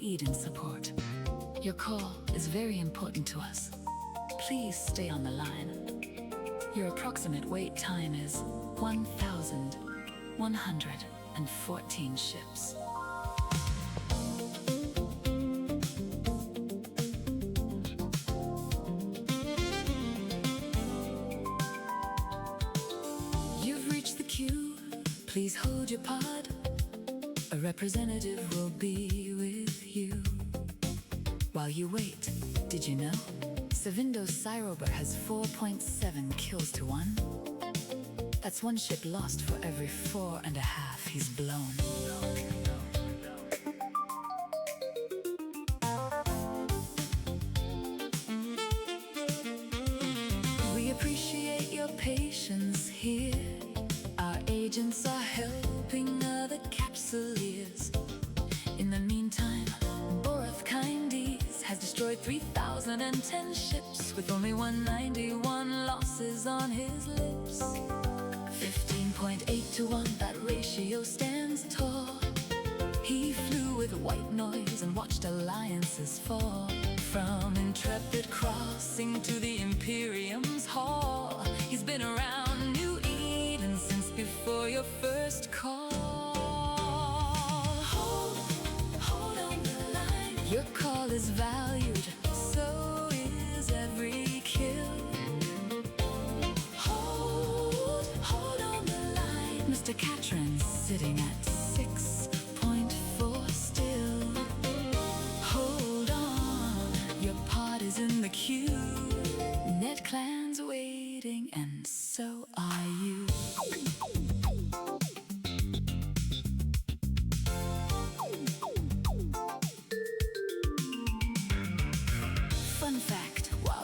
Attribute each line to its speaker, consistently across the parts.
Speaker 1: Eden support. Your call is very important to us. Please stay on the line. Your approximate wait time is 1,114 ships. You've reached the queue. Please hold your pod. A representative will be with you. While you wait, did you know? Savindo's Cyrober has 4.7 kills to 1. That's one ship lost for every 4.5 he's blown. We appreciate your patience here. Our agents are helping other capsuleers. In the meantime, has destroyed 3,010 ships with only 191 losses on his lips. 15.8 to 1, that ratio stands tall. He flew with white noise and watched alliances fall. From Intrepid crossing to the Imperium's hall, he's been around New Eden since before your first call. Your call is valued, so is every kill. Hold on the line. Mr. Catron's sitting at 6.4 still. Hold on, your pod is in the queue. Net Clan's waiting, and so are you.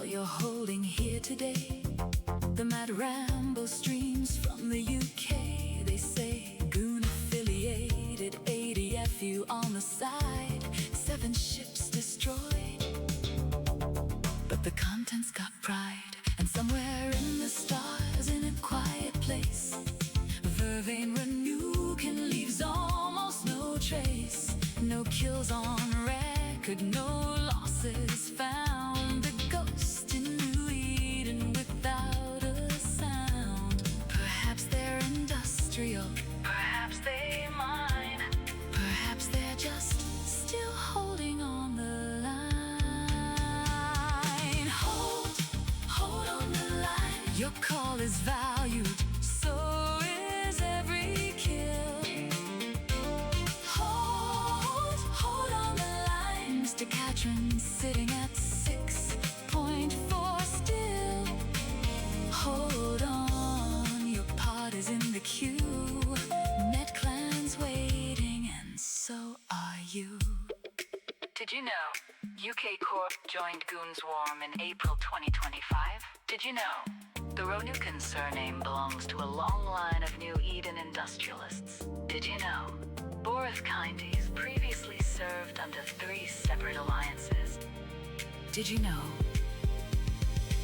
Speaker 1: You're holding here today. The Mad Rambo streams from the UK. They say goon affiliated ADFU on the side. 7 ships destroyed, but the contents got pride. And somewhere in the stars, in a quiet place, Vervain Renukin leaves almost no trace. No kills on record, no losses found. The ghost in New Eden without a sound. Perhaps they're industrial, perhaps they mine, perhaps they're just still holding on the line. Hold on the line. Your call is valued, so is every kill. Hold on the line. Mr. Catron sitting at 6.4 still. Hold on, your pod is in the queue. Net Clan's waiting, and so are you.
Speaker 2: Did you know UK Corp joined Goons Warm in April 2025? Did you know the Renukin surname belongs to a long line of New Eden industrialists? Did you know Borith Kindes previously served under 3 separate alliances?
Speaker 1: Did you know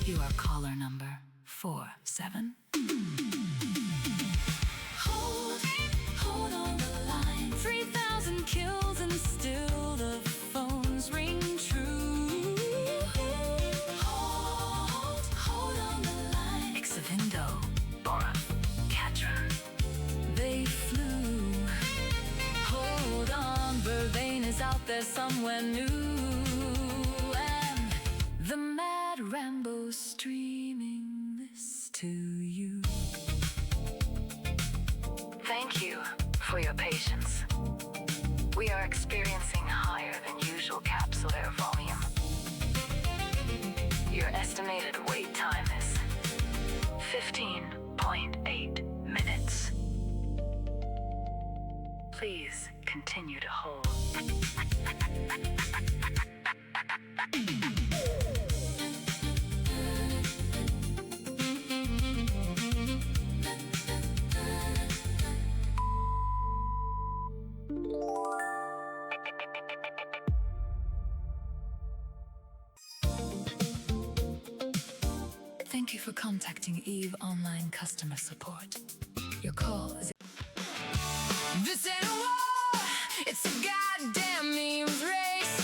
Speaker 1: you are caller number 47? Hold on the line. 3,000 kills and still the phones ring true. Hold on the line. Savindo, Borith, Catron, they flew. Hold on, Vervain is out there somewhere new. And the Mad Rambo's streaming this to you.
Speaker 2: Thank you for your patience. We are experiencing higher than usual capsular volume. Your estimated wait time is 15.8 minutes. Please continue to hold.
Speaker 1: Thank you for contacting EVE Online Customer Support. Your call is...
Speaker 3: This ain't a war, it's a goddamn memes race.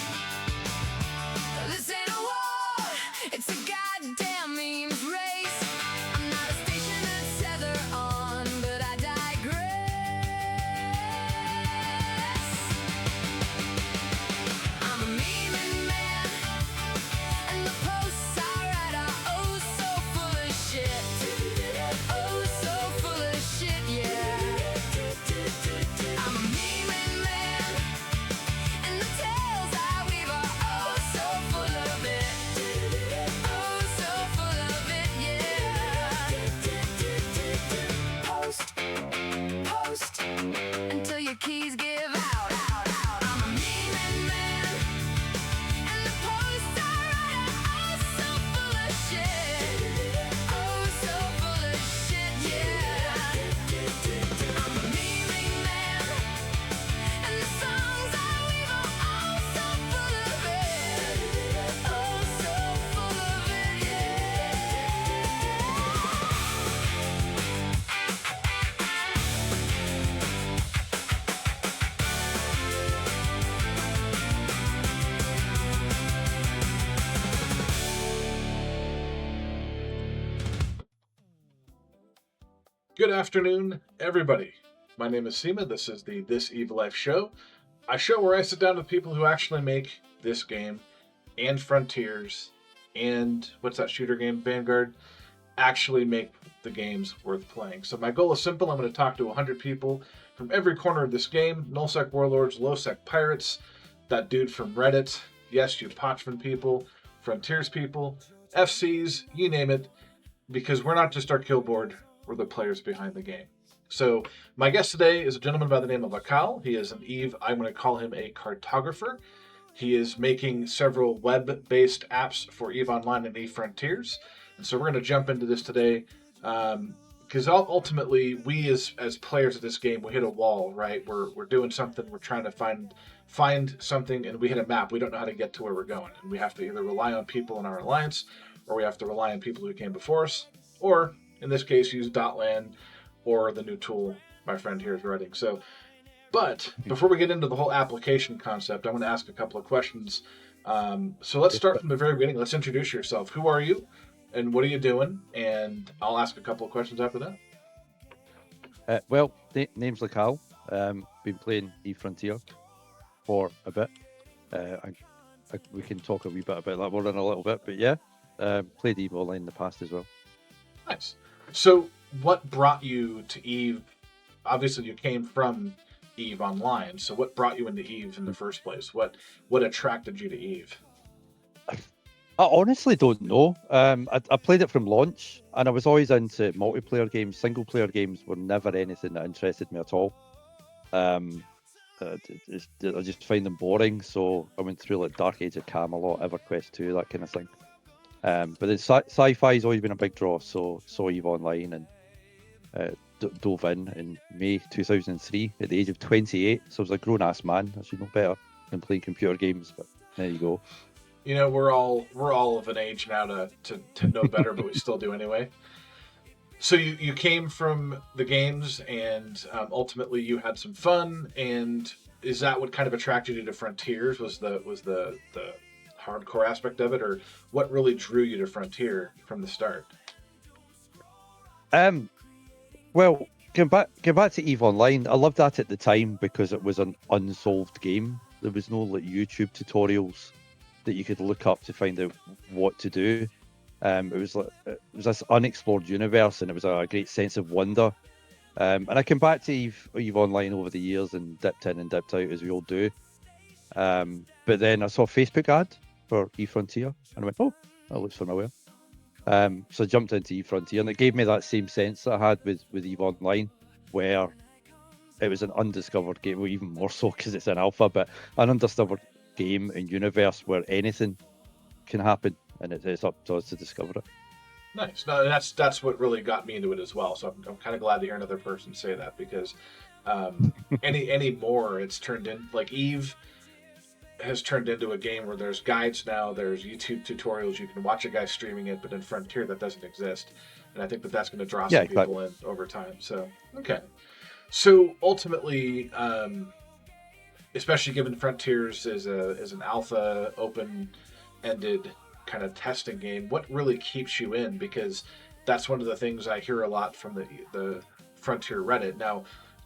Speaker 3: Good afternoon, everybody. My name is Seema. This is the This Eve Life show, a show where I sit down with people who actually make this game and Frontiers and what's that shooter game, Vanguard, actually make the games worth playing. So my goal is simple. I'm going to talk to 100 people from every corner of this game: nullsec warlords, lowsec pirates, that dude from Reddit, yes, you Potchman people, Frontiers people, FCs, you name it, because we're not just our kill board, we're the players behind the game. So my guest today is a gentleman by the name of Lacal. He is an EVE, I'm going to call him a cartographer. He is making several web-based apps for EVE Online and EVE Frontiers. And so we're going to jump into this today because ultimately we as players of this game, we hit a wall, right? We're doing something, we're trying to find something, and we hit a map. We don't know how to get to where we're going. And we have to either rely on people in our alliance, or we have to rely on people who came before us, or in this case, use Dotland or the new tool my friend here is writing. So, but before we get into the whole application concept, I'm going to ask a couple of questions. So let's start from the very beginning. Let's introduce yourself. Who are you, and what are you doing? And I'll ask a couple of questions after that.
Speaker 4: Well, name's Lacal. Been playing eFrontier for a bit. We can talk a wee bit about that more in a little bit, but yeah, played EVE Online in the past as well.
Speaker 3: Nice. So what brought you to EVE? Obviously, you came from EVE Online. So what brought you into EVE in the first place? What attracted you to EVE?
Speaker 4: I honestly don't know. I played it from launch, and I was always into multiplayer games. Single player games were never anything that interested me at all. I just find them boring, so I went through like Dark Age of Camelot, EverQuest 2, that kind of thing. But then sci-fi's always been a big draw, so saw EVE Online and dove in May 2003 at the age of 28. So I was a grown-ass man. I should know better than playing computer games, but there you go.
Speaker 3: You know, we're all of an age now to know better, but we still do anyway. So you came from the games, and ultimately you had some fun. And is that what kind of attracted you to Frontiers? Was the hardcore aspect of it, or what really drew you to Frontier from the start?
Speaker 4: Well, going back to EVE Online, I loved that at the time because it was an unsolved game. There was no like YouTube tutorials that you could look up to find out what to do. It was this unexplored universe, and it was a great sense of wonder. And I came back to EVE Online over the years and dipped in and dipped out, as we all do. But then I saw a Facebook ad for eFrontier, and I went, oh, that looks familiar. So I jumped into eFrontier, and it gave me that same sense that I had with EVE Online, where it was an undiscovered game, well, even more so because it's an alpha, but an undiscovered game and universe where anything can happen, and it's up to us to discover it.
Speaker 3: Nice. No, that's what really got me into it as well. So I'm kind of glad to hear another person say that, because any more it's turned in, like EVE has turned into a game where there's guides now, there's YouTube tutorials, you can watch a guy streaming it, but in Frontier that doesn't exist. And I think that's going to draw some people in over time. So, okay. So ultimately, especially given Frontiers is an alpha, open-ended kind of testing game, what really keeps you in? Because that's one of the things I hear a lot from the Frontier Reddit. Now,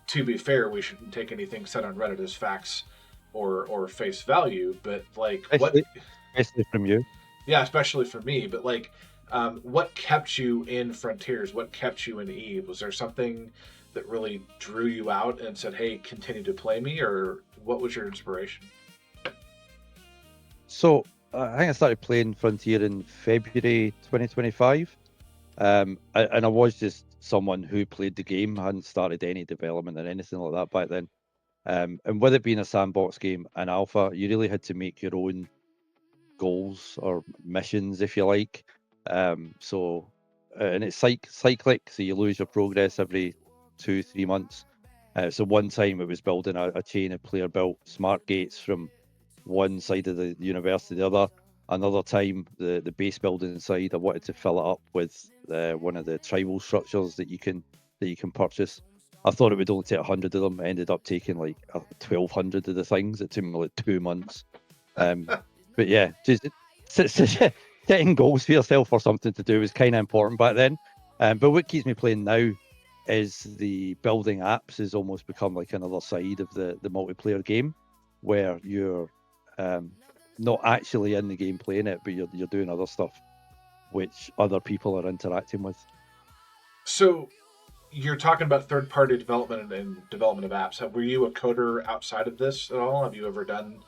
Speaker 3: to be fair, we shouldn't take anything said on Reddit as facts or face value, but like
Speaker 4: especially from you.
Speaker 3: Yeah, especially for me. But like, what kept you in Frontiers? What kept you in EVE? Was there something that really drew you out and said, hey, continue to play me? Or what was your inspiration?
Speaker 4: So I think I started playing Frontier in February 2025. And I was just someone who played the game. I hadn't started any development or anything like that back then. And with it being a sandbox game and alpha, you really had to make your own goals or missions, if you like. And it's cyclic, so you lose your progress every 2-3 months. So one time it was building a chain of player built smart gates from one side of the universe to the other. Another time, the base building side, I wanted to fill it up with one of the tribal structures that you can purchase. I thought it would only take 100 of them. I ended up taking like 1,200 of the things. It took me like 2 months. But yeah, just setting goals for yourself or something to do was kind of important back then. But what keeps me playing now is the building apps has almost become like another side of the multiplayer game, where you're not actually in the game playing it, but you're doing other stuff which other people are interacting with.
Speaker 3: So you're talking about third-party development and development of apps. Were you a coder outside of this at all? Have you ever done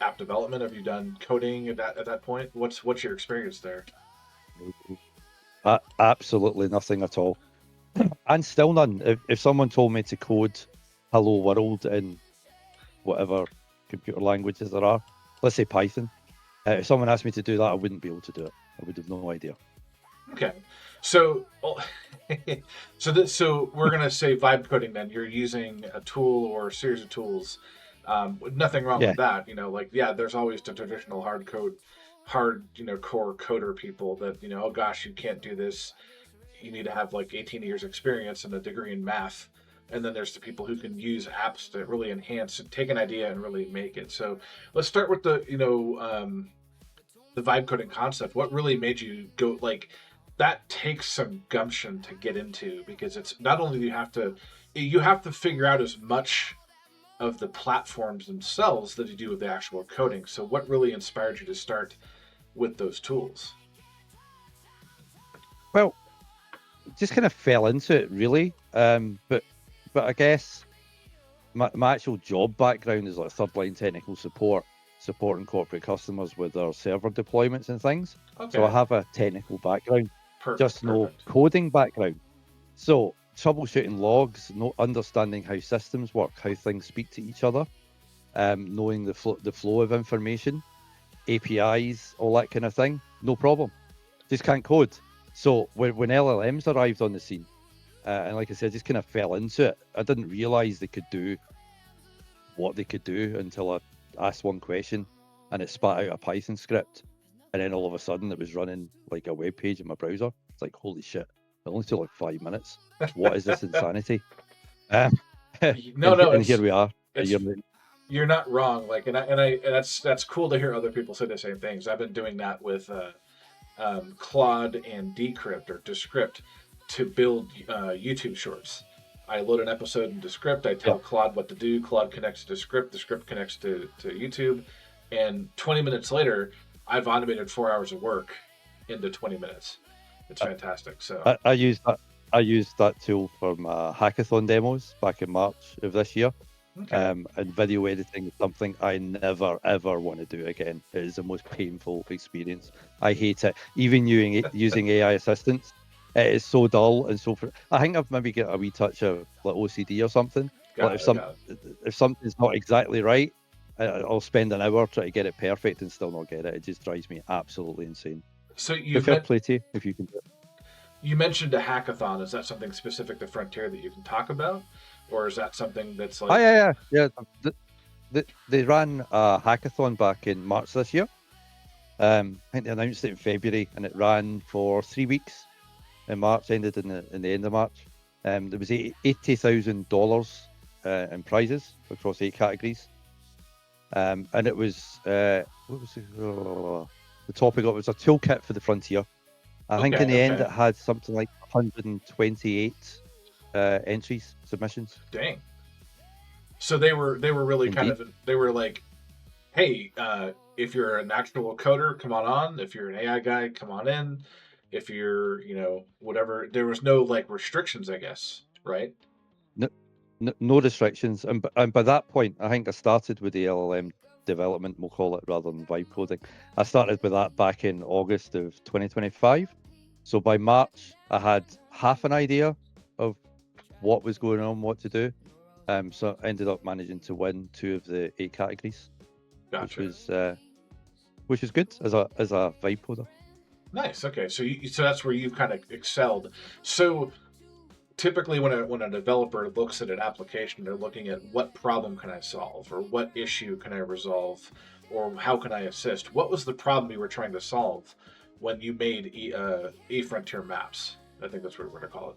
Speaker 3: app development? Have you done coding at that point? What's your experience there?
Speaker 4: Absolutely nothing at all, and still none. If someone told me to code "Hello World" in whatever computer languages there are, let's say Python, if someone asked me to do that, I wouldn't be able to do it. I would have no idea.
Speaker 3: Okay, so so we're gonna say vibe coding. Then you're using a tool or a series of tools. Nothing wrong
Speaker 4: Yeah.
Speaker 3: with that. There's always the traditional hard core coder people that oh gosh, you can't do this. You need to have like 18 years experience and a degree in math. And then there's the people who can use apps to really enhance and take an idea and really make it. So let's start with the vibe coding concept. What really made you go like that? Takes some gumption to get into, because it's not only you have to figure out as much of the platforms themselves that you do with the actual coding. So what really inspired you to start with those tools?
Speaker 4: Well, just kind of fell into it really. But I guess my actual job background is like third line technical support, supporting corporate customers with their server deployments and things.
Speaker 3: Okay.
Speaker 4: So I have a technical background, just no
Speaker 3: Perfect.
Speaker 4: coding background. So troubleshooting logs, understanding how systems work, how things speak to each other, knowing the flow of information, APIs, all that kind of thing, no problem. Just can't code. So when LLMs arrived on the scene, and like I said, I just kind of fell into it. I didn't realize they could do what they could do until I asked one question and it spat out a Python script. And then all of a sudden it was running like a web page in my browser. It's like, holy shit, it only took like 5 minutes. What is this insanity?
Speaker 3: No,
Speaker 4: and here we are.
Speaker 3: You're not wrong. Like, and that's cool to hear other people say the same things. I've been doing that with Claude and Decrypt or Descript to build YouTube shorts. I load an episode in Descript. I tell Claude what to do. Claude connects to Descript. Descript connects to YouTube. And 20 minutes later, I've automated 4 hours of work into 20 minutes. It's fantastic. So
Speaker 4: I used that tool for my hackathon demos back in March of this year.
Speaker 3: okay.
Speaker 4: And video editing is something I never ever want to do again. It is the most painful experience. I hate it. Even using AI assistants, it is so dull and so. I think I've maybe got a wee touch of like OCD or something. If something's not exactly right, I'll spend an hour trying to get it perfect and still not get it. It just drives me absolutely insane.
Speaker 3: So
Speaker 4: fair play to you if you can do it.
Speaker 3: You mentioned a hackathon. Is that something specific to Frontier that you can talk about, or is that something that's like?
Speaker 4: Oh yeah. They ran a hackathon back in March this year. I think they announced it in February, and it ran for 3 weeks. In March, ended in the end of March. There was $80,000 in prizes across 8 categories. And it was what was the topic of it? Was a toolkit for the Frontier. I think in the end it had something like 128 entries, submissions.
Speaker 3: Dang. So they were really
Speaker 4: Indeed.
Speaker 3: they were like, hey, if you're an actual coder, come on. If you're an AI guy, come on in. If you're, whatever, there was no like restrictions, I guess, right?
Speaker 4: No restrictions, and by that point, I think I started with the LLM development, we'll call it, rather than vibe coding. I started with that back in August of 2025. So by March, I had half an idea of what was going on, what to do. So I ended up managing to win 2 of the 8 categories,
Speaker 3: Gotcha.
Speaker 4: which was good as a vibe coder.
Speaker 3: Nice. Okay, so so that's where you've kind of excelled. So typically, when a developer looks at an application, they're looking at what problem can I solve, or what issue can I resolve, or how can I assist. What was the problem you were trying to solve when you made Frontier maps? I think that's what we're going to call it.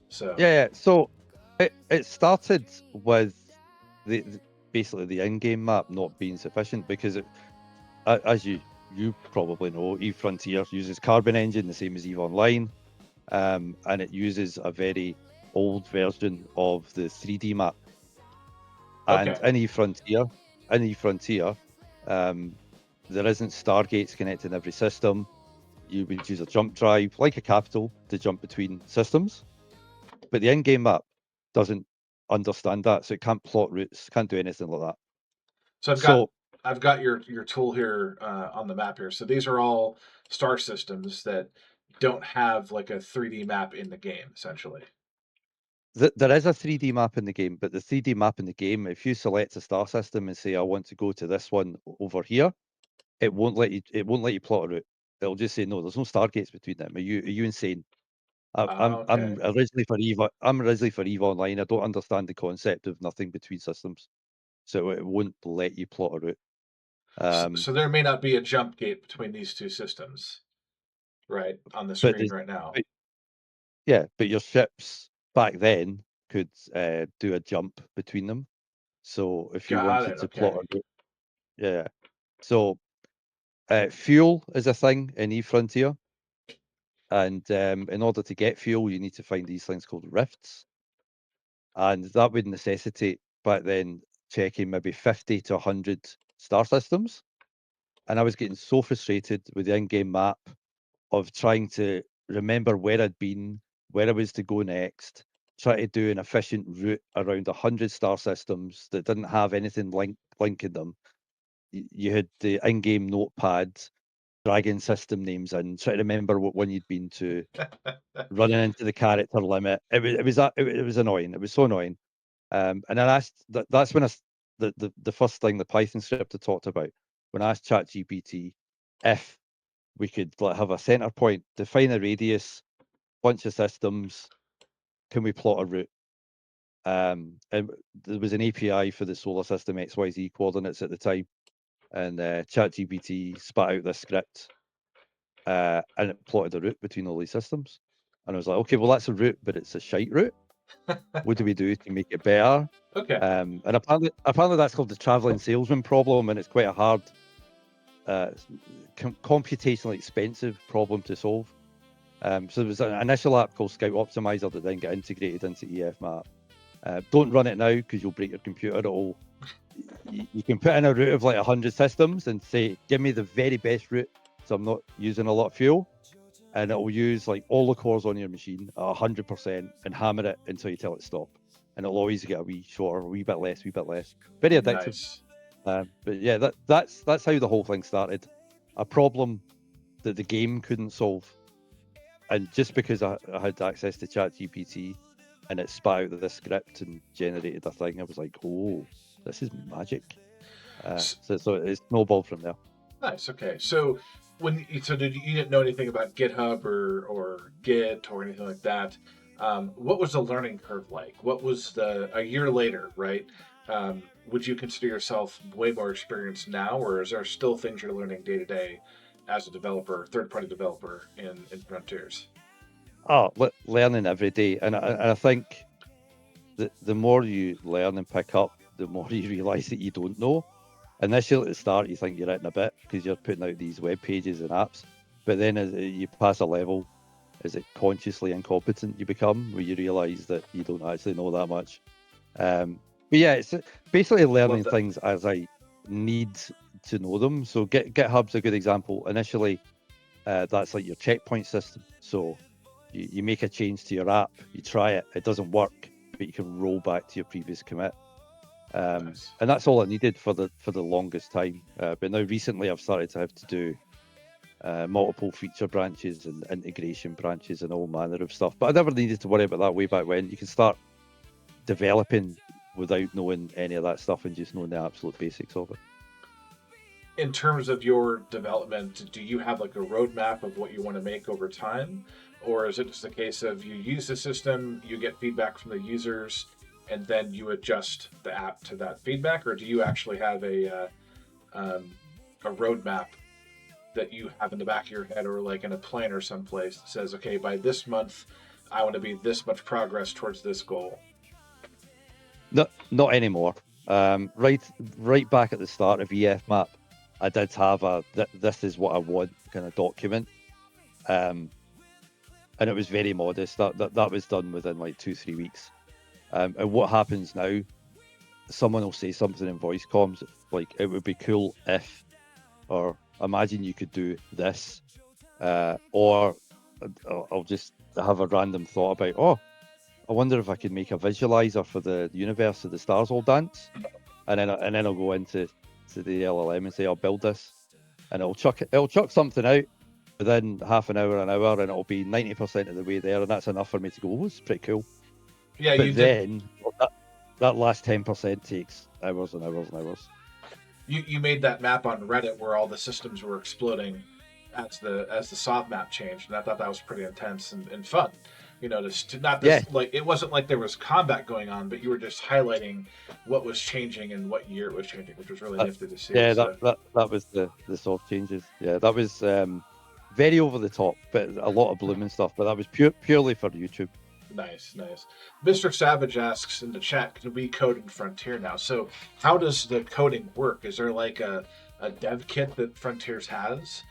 Speaker 3: So
Speaker 4: yeah. So it started with basically the in-game map not being sufficient, because as you probably know, EVE Frontier uses Carbon Engine, the same as EVE Online, and it uses a very old version of the 3D map. And
Speaker 3: Okay.
Speaker 4: in eFrontier, there isn't stargates connecting every system. You would use a jump drive, like a capital, to jump between systems. But the in-game map doesn't understand that, so it can't plot routes, can't do anything like that.
Speaker 3: So
Speaker 4: So
Speaker 3: I've got your tool here on the map here. So these are all star systems that don't have like a 3D map in the game, essentially.
Speaker 4: there is a 3D map in the game, but the 3D map in the game, if you select a star system and say I want to go to this one over here, it won't let you plot a route. It'll just say no. There's no stargates between them. Are you insane? I'm
Speaker 3: Okay.
Speaker 4: originally for Eve. I'm originally for Eve Online. I don't understand the concept of nothing between systems, so it won't let you plot a route.
Speaker 3: So there may not be a jump gate between these two systems, right, on the
Speaker 4: But
Speaker 3: screen right now.
Speaker 4: but yeah, but your ships back then could do a jump between them. So if you
Speaker 3: Got
Speaker 4: wanted
Speaker 3: it.
Speaker 4: to plot
Speaker 3: Okay.
Speaker 4: a route, yeah. So fuel is a thing in eFrontier, and in order to get fuel, you need to find these things called rifts, and that would necessitate back then checking maybe 50 to 100 star systems. And I was getting so frustrated with the in-game map of trying to remember where I'd been, where I was to go next, try to do an efficient route around 100 star systems that didn't have anything linking them. You had the in-game notepad dragging system names in, try to remember what one you'd been to, running into the character limit. It was annoying. It was so annoying. And then that's when the first thing the Python script I talked about, when I asked ChatGPT if we could have a center point, define a radius, bunch of systems, can we plot a route? And there was an API for the solar system XYZ coordinates at the time, and ChatGPT spat out this script, and it plotted a route between all these systems. And I was like, okay, well that's a route, but it's a shite route. What do we do to make it better?
Speaker 3: Okay.
Speaker 4: And apparently that's called the traveling salesman problem, and it's quite a hard, computationally expensive problem to solve. So there was an initial app called Scout Optimizer that then got integrated into EF Map. Don't run it now because you'll break your computer. You can put in a route of like 100 systems and say, give me the very best route, so I'm not using a lot of fuel. And it will use like all the cores on your machine at 100% and hammer it until you tell it stop. And it'll always get a wee shorter, a wee bit less. Very addictive.
Speaker 3: Nice.
Speaker 4: But yeah, that's how the whole thing started. A problem that the game couldn't solve. And just because I had access to ChatGPT and it spat out the script and generated a thing, I was like, oh, this is magic. So it snowballed from there.
Speaker 3: Nice. Okay. So did you didn't know anything about GitHub or Git or anything like that? What was the learning curve like? What was a year later, right? Would you consider yourself way more experienced now, or is there still things you're learning day to day as a developer, third party developer in Frontiers?
Speaker 4: Oh, learning every day, and I think the more you learn and pick up, the more you realise that you don't know. Initially at the start, you think you're writing a bit because you're putting out these web pages and apps, but then as you pass a level, is it consciously incompetent you become, where you realise that you don't actually know that much. But yeah, it's basically learning things as I need to know them. So GitHub's a good example. Initially, that's like your checkpoint system. So you make a change to your app, you try it, it doesn't work, but you can roll back to your previous commit.
Speaker 3: Nice.
Speaker 4: And that's all I needed for the longest time. But now recently I've started to have to do multiple feature branches and integration branches and all manner of stuff. But I never needed to worry about that way back when. You can start developing without knowing any of that stuff and just knowing the absolute basics of it.
Speaker 3: In terms of your development, do you have like a roadmap of what you want to make over time? Or is it just a case of you use the system, you get feedback from the users, and then you adjust the app to that feedback? Or do you actually have a roadmap that you have in the back of your head, or like in a planner someplace that says, okay, by this month, I want to be this much progress towards this goal?
Speaker 4: Not anymore. Right back at the start of EF Map, I did have this is what I want kind of document. and it was very modest. That was done within like 2-3 weeks. And what happens now? Someone will say something in voice comms like, "It would be cool if," or "Imagine you could do this," or I'll just have a random thought about, "Oh, I wonder if I could make a visualizer for the universe of the stars all dance," and then I'll go into the LLM and say, "I'll build this," and it'll chuck something out within half an hour, and it'll be 90% of the way there, and that's enough for me to go, "Oh, it's pretty cool."
Speaker 3: Yeah,
Speaker 4: But
Speaker 3: you did.
Speaker 4: then that last 10% takes hours and hours and hours.
Speaker 3: You made that map on Reddit where all the systems were exploding as the soft map changed, and I thought that was pretty intense and fun. You know, to not this
Speaker 4: Yeah,
Speaker 3: like it wasn't like there was combat going on, but you were just highlighting what was changing and what year it was changing, which was really nifty to see.
Speaker 4: yeah,
Speaker 3: So
Speaker 4: that was the soft changes. Yeah, that was very over the top, but a lot of blooming stuff. But that was purely for YouTube.
Speaker 3: nice, nice. Mr. Savage asks in the chat, can we code in Frontier now? So how does the coding work? Is there like a dev kit that Frontiers has?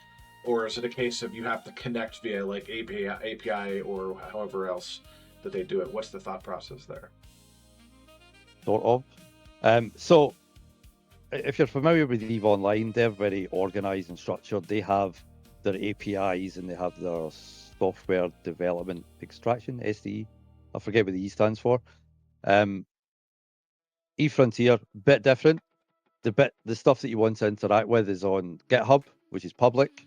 Speaker 3: Or is it a case of you have to connect via like API or however else that they do it? What's the thought process there?
Speaker 4: Sort of. So if you're familiar with EVE Online, they're very organized and structured. They have their APIs and they have their software development extraction, SDE. I forget what the E stands for. eFrontier, bit different. The stuff that you want to interact with is on GitHub, which is public,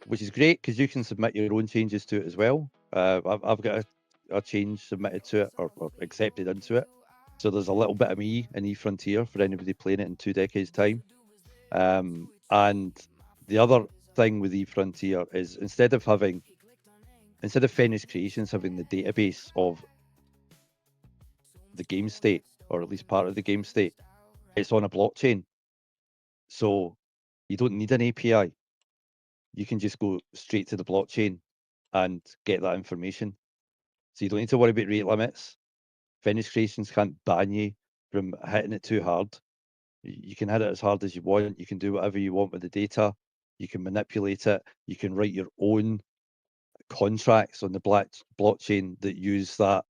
Speaker 4: which is great because you can submit your own changes to it as well. I've got a change submitted to it or accepted into it. So there's a little bit of me in eFrontier for anybody playing it in 2 decades' time. And the other thing with eFrontier is instead of Fenris Creations having the database of the game state, or at least part of the game state, it's on a blockchain. So you don't need an API. You can just go straight to the blockchain and get that information. So you don't need to worry about rate limits. Fenris Creations can't ban you from hitting it too hard. You can hit it as hard as you want. You can do whatever you want with the data. You can manipulate it. You can write your own contracts on the blockchain that use that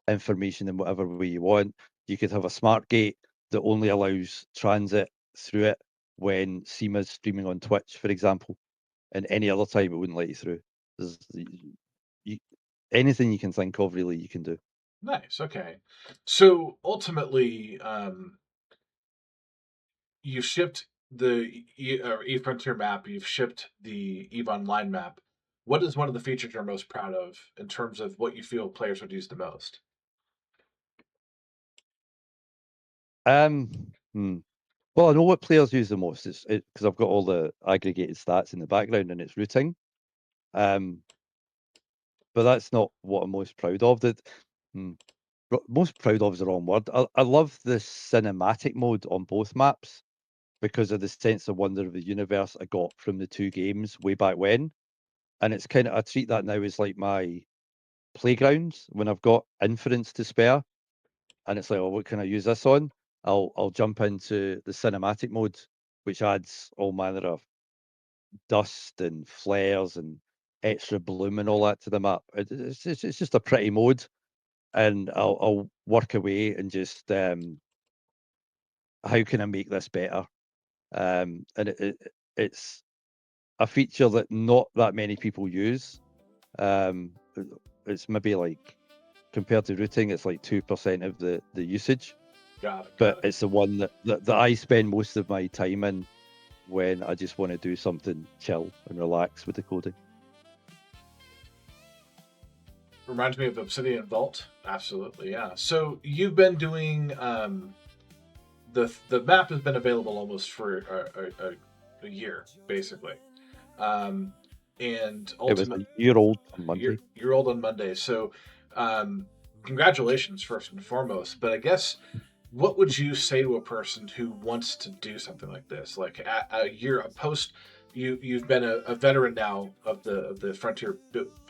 Speaker 4: information in whatever way you want. You could have a smart gate that only allows transit through it when SEMA's streaming on Twitch, for example, and any other time it wouldn't let you through. You, anything you can think of, really, you can do.
Speaker 3: Nice. Okay. So ultimately, you shipped the eFrontier map. You've shipped the EVE Online map. What is one of the features you're most proud of in terms of what you feel players would use the most?
Speaker 4: Um, hmm. Well, I know what players use the most. It's because I've got all the aggregated stats in the background and it's routing. But that's not what I'm most proud of. Hmm, most proud of is the wrong word. I love the cinematic mode on both maps because of the sense of wonder of the universe I got from the two games way back when. And it's kind of, I treat that now as like my playgrounds when I've got inference to spare. And it's like, oh, what can I use this on? I'll jump into the cinematic mode, which adds all manner of dust and flares and extra bloom and all that to the map. It's just a pretty mode, and I'll work away and just how can I make this better? And it's a feature that not that many people use. It's maybe like compared to routing, it's like 2% of the usage.
Speaker 3: Got it.
Speaker 4: But it's the one that I spend most of my time in when I just want to do something chill and relax with the coding.
Speaker 3: Reminds me of Obsidian Vault. Absolutely, yeah. So you've been doing the map has been available almost for a year, basically, and
Speaker 4: It was
Speaker 3: ultimately
Speaker 4: a year old on Monday.
Speaker 3: you're old on Monday. So congratulations first and foremost. But I guess what would you say to a person who wants to do something like this? Like a year a post, you've been a veteran now of the Frontier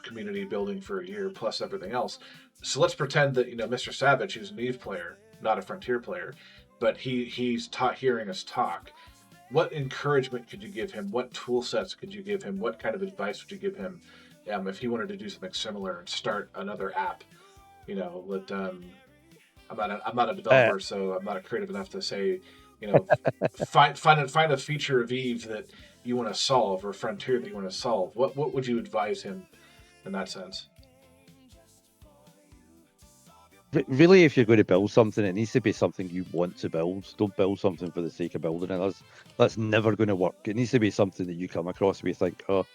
Speaker 3: community building for a year plus everything else. So let's pretend that Mr. Savage, who's an Eve player, not a Frontier player, but he's hearing us talk. What encouragement could you give him? What tool sets could you give him? What kind of advice would you give him if he wanted to do something similar and start another app, let I'm not a
Speaker 4: Uh,
Speaker 3: developer, so I'm not creative enough to say, you know, find a feature of Eve that you want to solve or Frontier that you want to solve. What would you advise him in that sense?
Speaker 4: Really, if you're going to build something, it needs to be something you want to build. Don't build something for the sake of building it. That's never going to work. It needs to be something that you come across where you think, oh,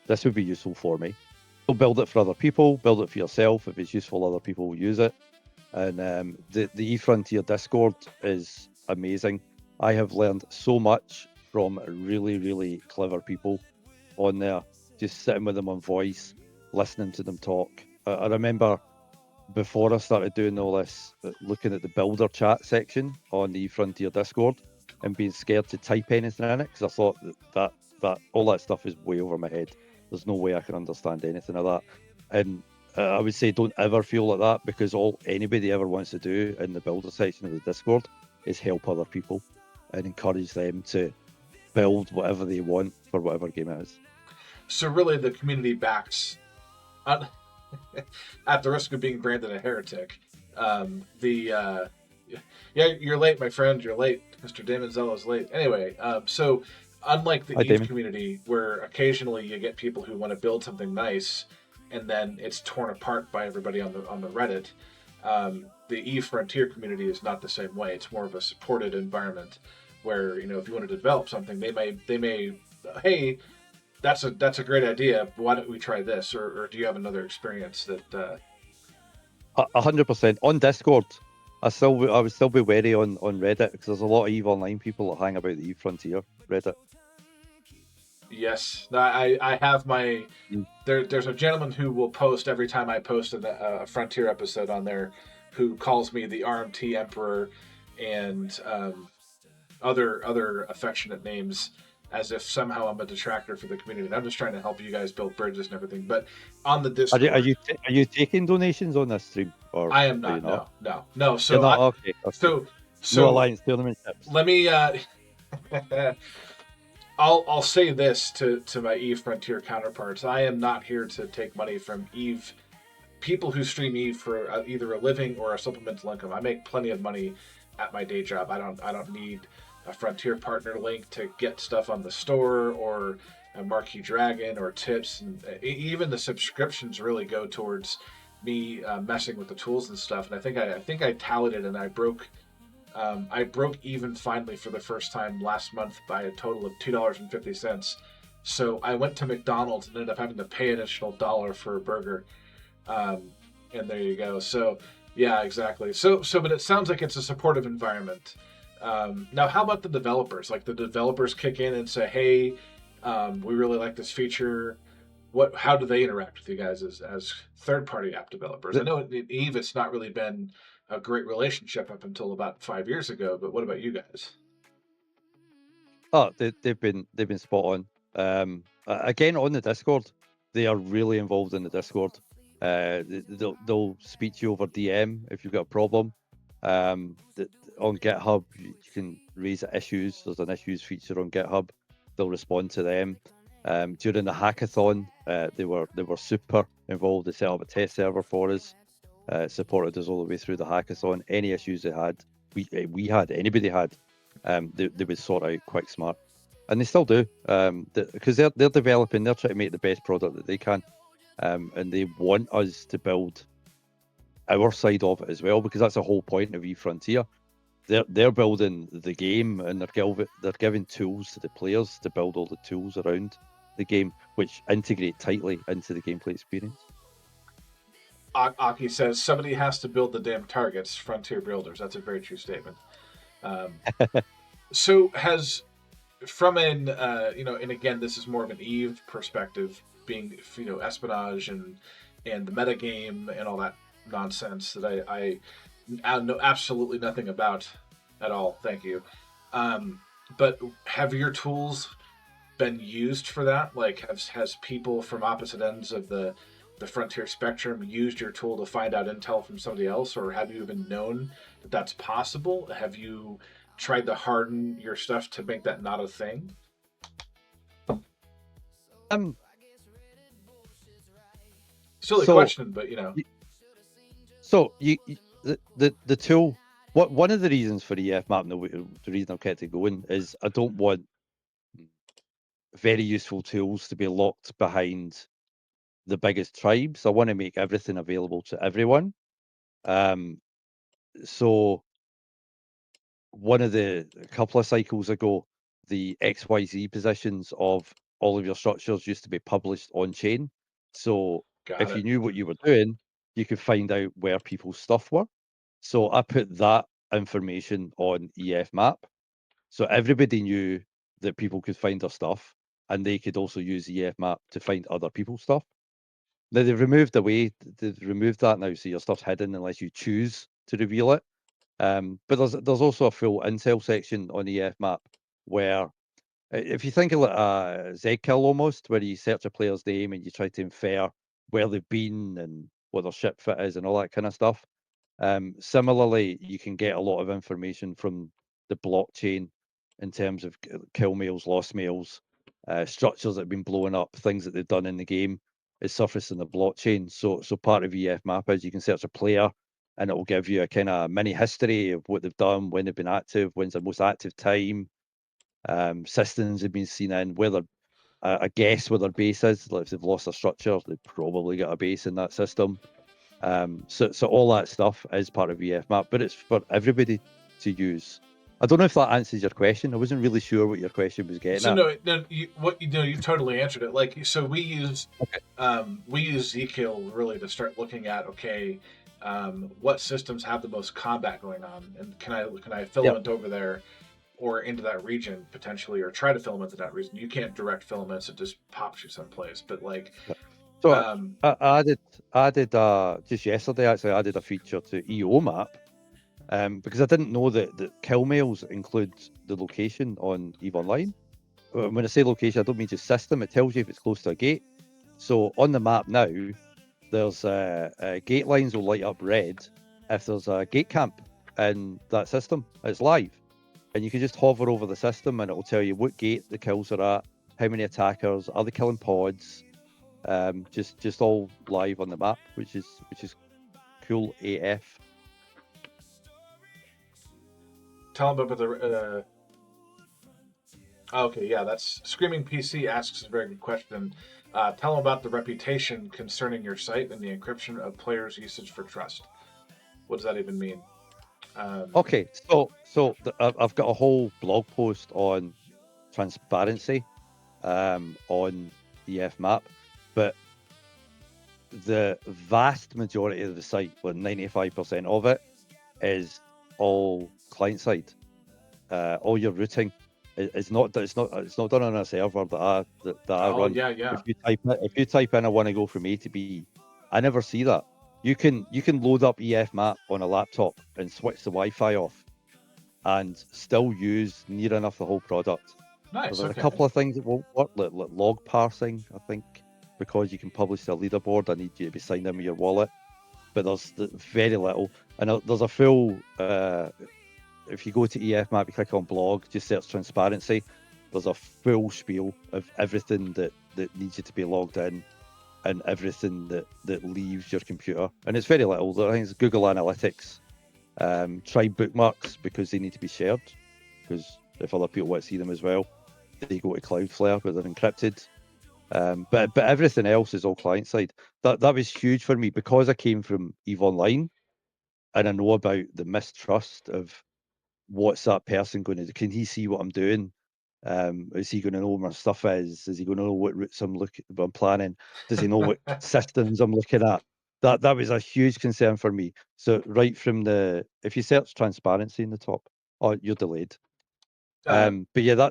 Speaker 4: this would be useful for me. Don't build it for other people. Build it for yourself. If it's useful, other people will use it. And the eFrontier Discord is amazing. I have learned so much from really, really clever people on there. Just sitting with them on voice, listening to them talk. I remember before I started doing all this, looking at the builder chat section on the Frontier Discord and being scared to type anything in it because I thought that all that stuff is way over my head. There's no way I can understand anything of that. And I would say don't ever feel like that, because all anybody ever wants to do in the builder section of the Discord is help other people and encourage them to build whatever they want for whatever game it is.
Speaker 3: So really, the community backs, at the risk of being branded a heretic. Yeah, you're late, my friend. You're late. Mr. Damon Zello's late. Anyway, so unlike the
Speaker 4: Hi,
Speaker 3: Eve
Speaker 4: Damon.
Speaker 3: community, where occasionally you get people who want to build something nice, and then it's torn apart by everybody on the Reddit. The Eve Frontier community is not the same way. It's more of a supported environment, where if you wanted to develop something, they may, hey, that's a great idea. Why don't we try this? Or do you have another experience that?
Speaker 4: 100% on Discord. I would still be wary on Reddit, because there's a lot of EVE Online people that hang about the EVE Frontier Reddit.
Speaker 3: Yes, I have my.
Speaker 4: Mm.
Speaker 3: There's a gentleman who will post every time I post a Frontier episode on there, who calls me the RMT Emperor, and other affectionate names, as if somehow I'm a detractor for the community. And I'm just trying to help you guys build bridges and everything. But on the Discord,
Speaker 4: Are you taking donations on this stream, or
Speaker 3: I am
Speaker 4: are you
Speaker 3: not.
Speaker 4: not?
Speaker 3: No.
Speaker 4: You're
Speaker 3: So
Speaker 4: not? Okay.
Speaker 3: so
Speaker 4: No alliance tournament tips.
Speaker 3: let me. I'll say this to my Eve Frontier counterparts. I am not here to take money from Eve people who stream Eve for either a living or a supplemental income. I make plenty of money at my day job. I don't need a Frontier partner link to get stuff on the store, or a Marquee Dragon, or tips, and even the subscriptions really go towards me messing with the tools and stuff. And I think I tallied it, and I broke even finally for the first time last month by a total of $2.50. So I went to McDonald's and ended up having to pay an additional $1 for a burger. And there you go. So yeah, exactly. So but it sounds like it's a supportive environment. Now, how about the developers? Like, the developers kick in and say, "Hey, we really like this feature." How do they interact with you guys as third-party app developers? I know in Eve, it's not really been a great relationship up until about 5 years ago. But what about you guys?
Speaker 4: Oh, they've been spot on. Again, on the Discord, they are really involved in the Discord. They'll speak to you over DM if you've got a problem. On GitHub, you can raise issues. There's an issues feature on GitHub. They'll respond to them. During the hackathon, they were super involved. They set up a test server for us, supported us all the way through the hackathon. Any issues they had, anybody had, they would sort out quick smart, and they still do, because they're developing. They're trying to make the best product that they can, and they want us to build our side of it as well, because that's the whole point of eFrontier. They're building the game, and they're giving tools to the players to build all the tools around the game, which integrate tightly into the gameplay experience.
Speaker 3: Aki says somebody has to build the damn targets. Frontier builders. That's a very true statement. So from an and again, this is more of an Eve perspective, being espionage and the metagame and all that nonsense that I know absolutely nothing about at all. Thank you. But have your tools been used for that? Like, has people from opposite ends of the frontier spectrum used your tool to find out intel from somebody else, or have you even known that that's possible? Have you tried to harden your stuff to make that not a thing? Silly
Speaker 4: So,
Speaker 3: question, but
Speaker 4: the tool. What one of the reasons for EF map, and the reason I've kept it going is I don't want very useful tools to be locked behind the biggest tribes. I want to make everything available to everyone. So one of a couple of cycles ago, the XYZ positions of all of your structures used to be published on chain. So
Speaker 3: got
Speaker 4: if you
Speaker 3: it.
Speaker 4: knew what you were doing, you could find out where people's stuff were. So I put that information on EF Map. So everybody knew that people could find their stuff, and they could also use EF Map to find other people's stuff. Now they've removed that now, so your stuff's hidden unless you choose to reveal it. But there's also a full intel section on the EF map where if you think of like a Z-kill almost, where you search a player's name and you try to infer where they've been and what their ship fit is and all that kind of stuff. Similarly, you can get a lot of information from the blockchain in terms of kill mails, lost mails, structures that have been blown up, things that they've done in the game is surfaced in the blockchain. So part of EF map is you can search a player and it will give you a kind of mini history of what they've done, when they've been active, when's their most active time, systems have been seen in, whether I guess where their base is. Like if they've lost their structure, they've probably got a base in that system. So all that stuff is part of EF map, but it's for everybody to use. I don't know if that answers your question. I wasn't really sure what your question was getting
Speaker 3: So
Speaker 4: at.
Speaker 3: no, you totally answered it. Like, so
Speaker 4: Okay.
Speaker 3: we use Zkill really to start looking at, okay, what systems have the most combat going on, and can I
Speaker 4: Yep.
Speaker 3: filament over there or into that region potentially, or try to filament to that region? You can't direct filaments; it just pops you someplace. But like,
Speaker 4: Yep. So
Speaker 3: um,
Speaker 4: I added just yesterday actually I added a feature to EO Map because I didn't know that kill mails include the location on EVE Online. When I say location, I don't mean just system. It tells you if it's close to a gate. So on the map now, there's gate lines will light up red if there's a gate camp in that system. It's live, and you can just hover over the system, and it will tell you what gate the kills are at, how many attackers, are they killing pods, just all live on the map, which is cool AF.
Speaker 3: tell them about the. Okay, yeah, that's Screaming PC asks a very good question. Tell them about the reputation concerning your site and the encryption of players' usage for trust. What does that even mean?
Speaker 4: Okay, so I've got a whole blog post on transparency on EF Map, but the vast majority of the site, like 95% of it, is all client side. All your routing is not it's not done on a server that I
Speaker 3: Oh
Speaker 4: run.
Speaker 3: yeah, yeah.
Speaker 4: If you type in I want to go from A to B, I never see that. You can load up EF Map on a laptop and switch the Wi-Fi off and still use near enough the whole product.
Speaker 3: Nice.
Speaker 4: There's a
Speaker 3: Okay.
Speaker 4: couple of things that won't work, like log parsing, I think, because you can publish to a leaderboard. I need you to be signed in with your wallet, but there's very little. And there's a full. If you go to EF Map, you click on blog, just search transparency. There's a full spiel of everything that needs you to be logged in, and everything that leaves your computer. And it's very little. I think it's Google Analytics. Try bookmarks because they need to be shared. Because if other people want to see them as well, they go to Cloudflare where they're encrypted. But everything else is all client side. That was huge for me because I came from EVE Online, and I know about the mistrust of what's that person going to do? Can he see what I'm doing? Is he going to know where my stuff is? Is he going to know what routes I'm planning? Does he know what systems I'm looking at? That was a huge concern for me. So right from if you search transparency in the top, oh, you're delayed.
Speaker 3: Uh,
Speaker 4: But yeah,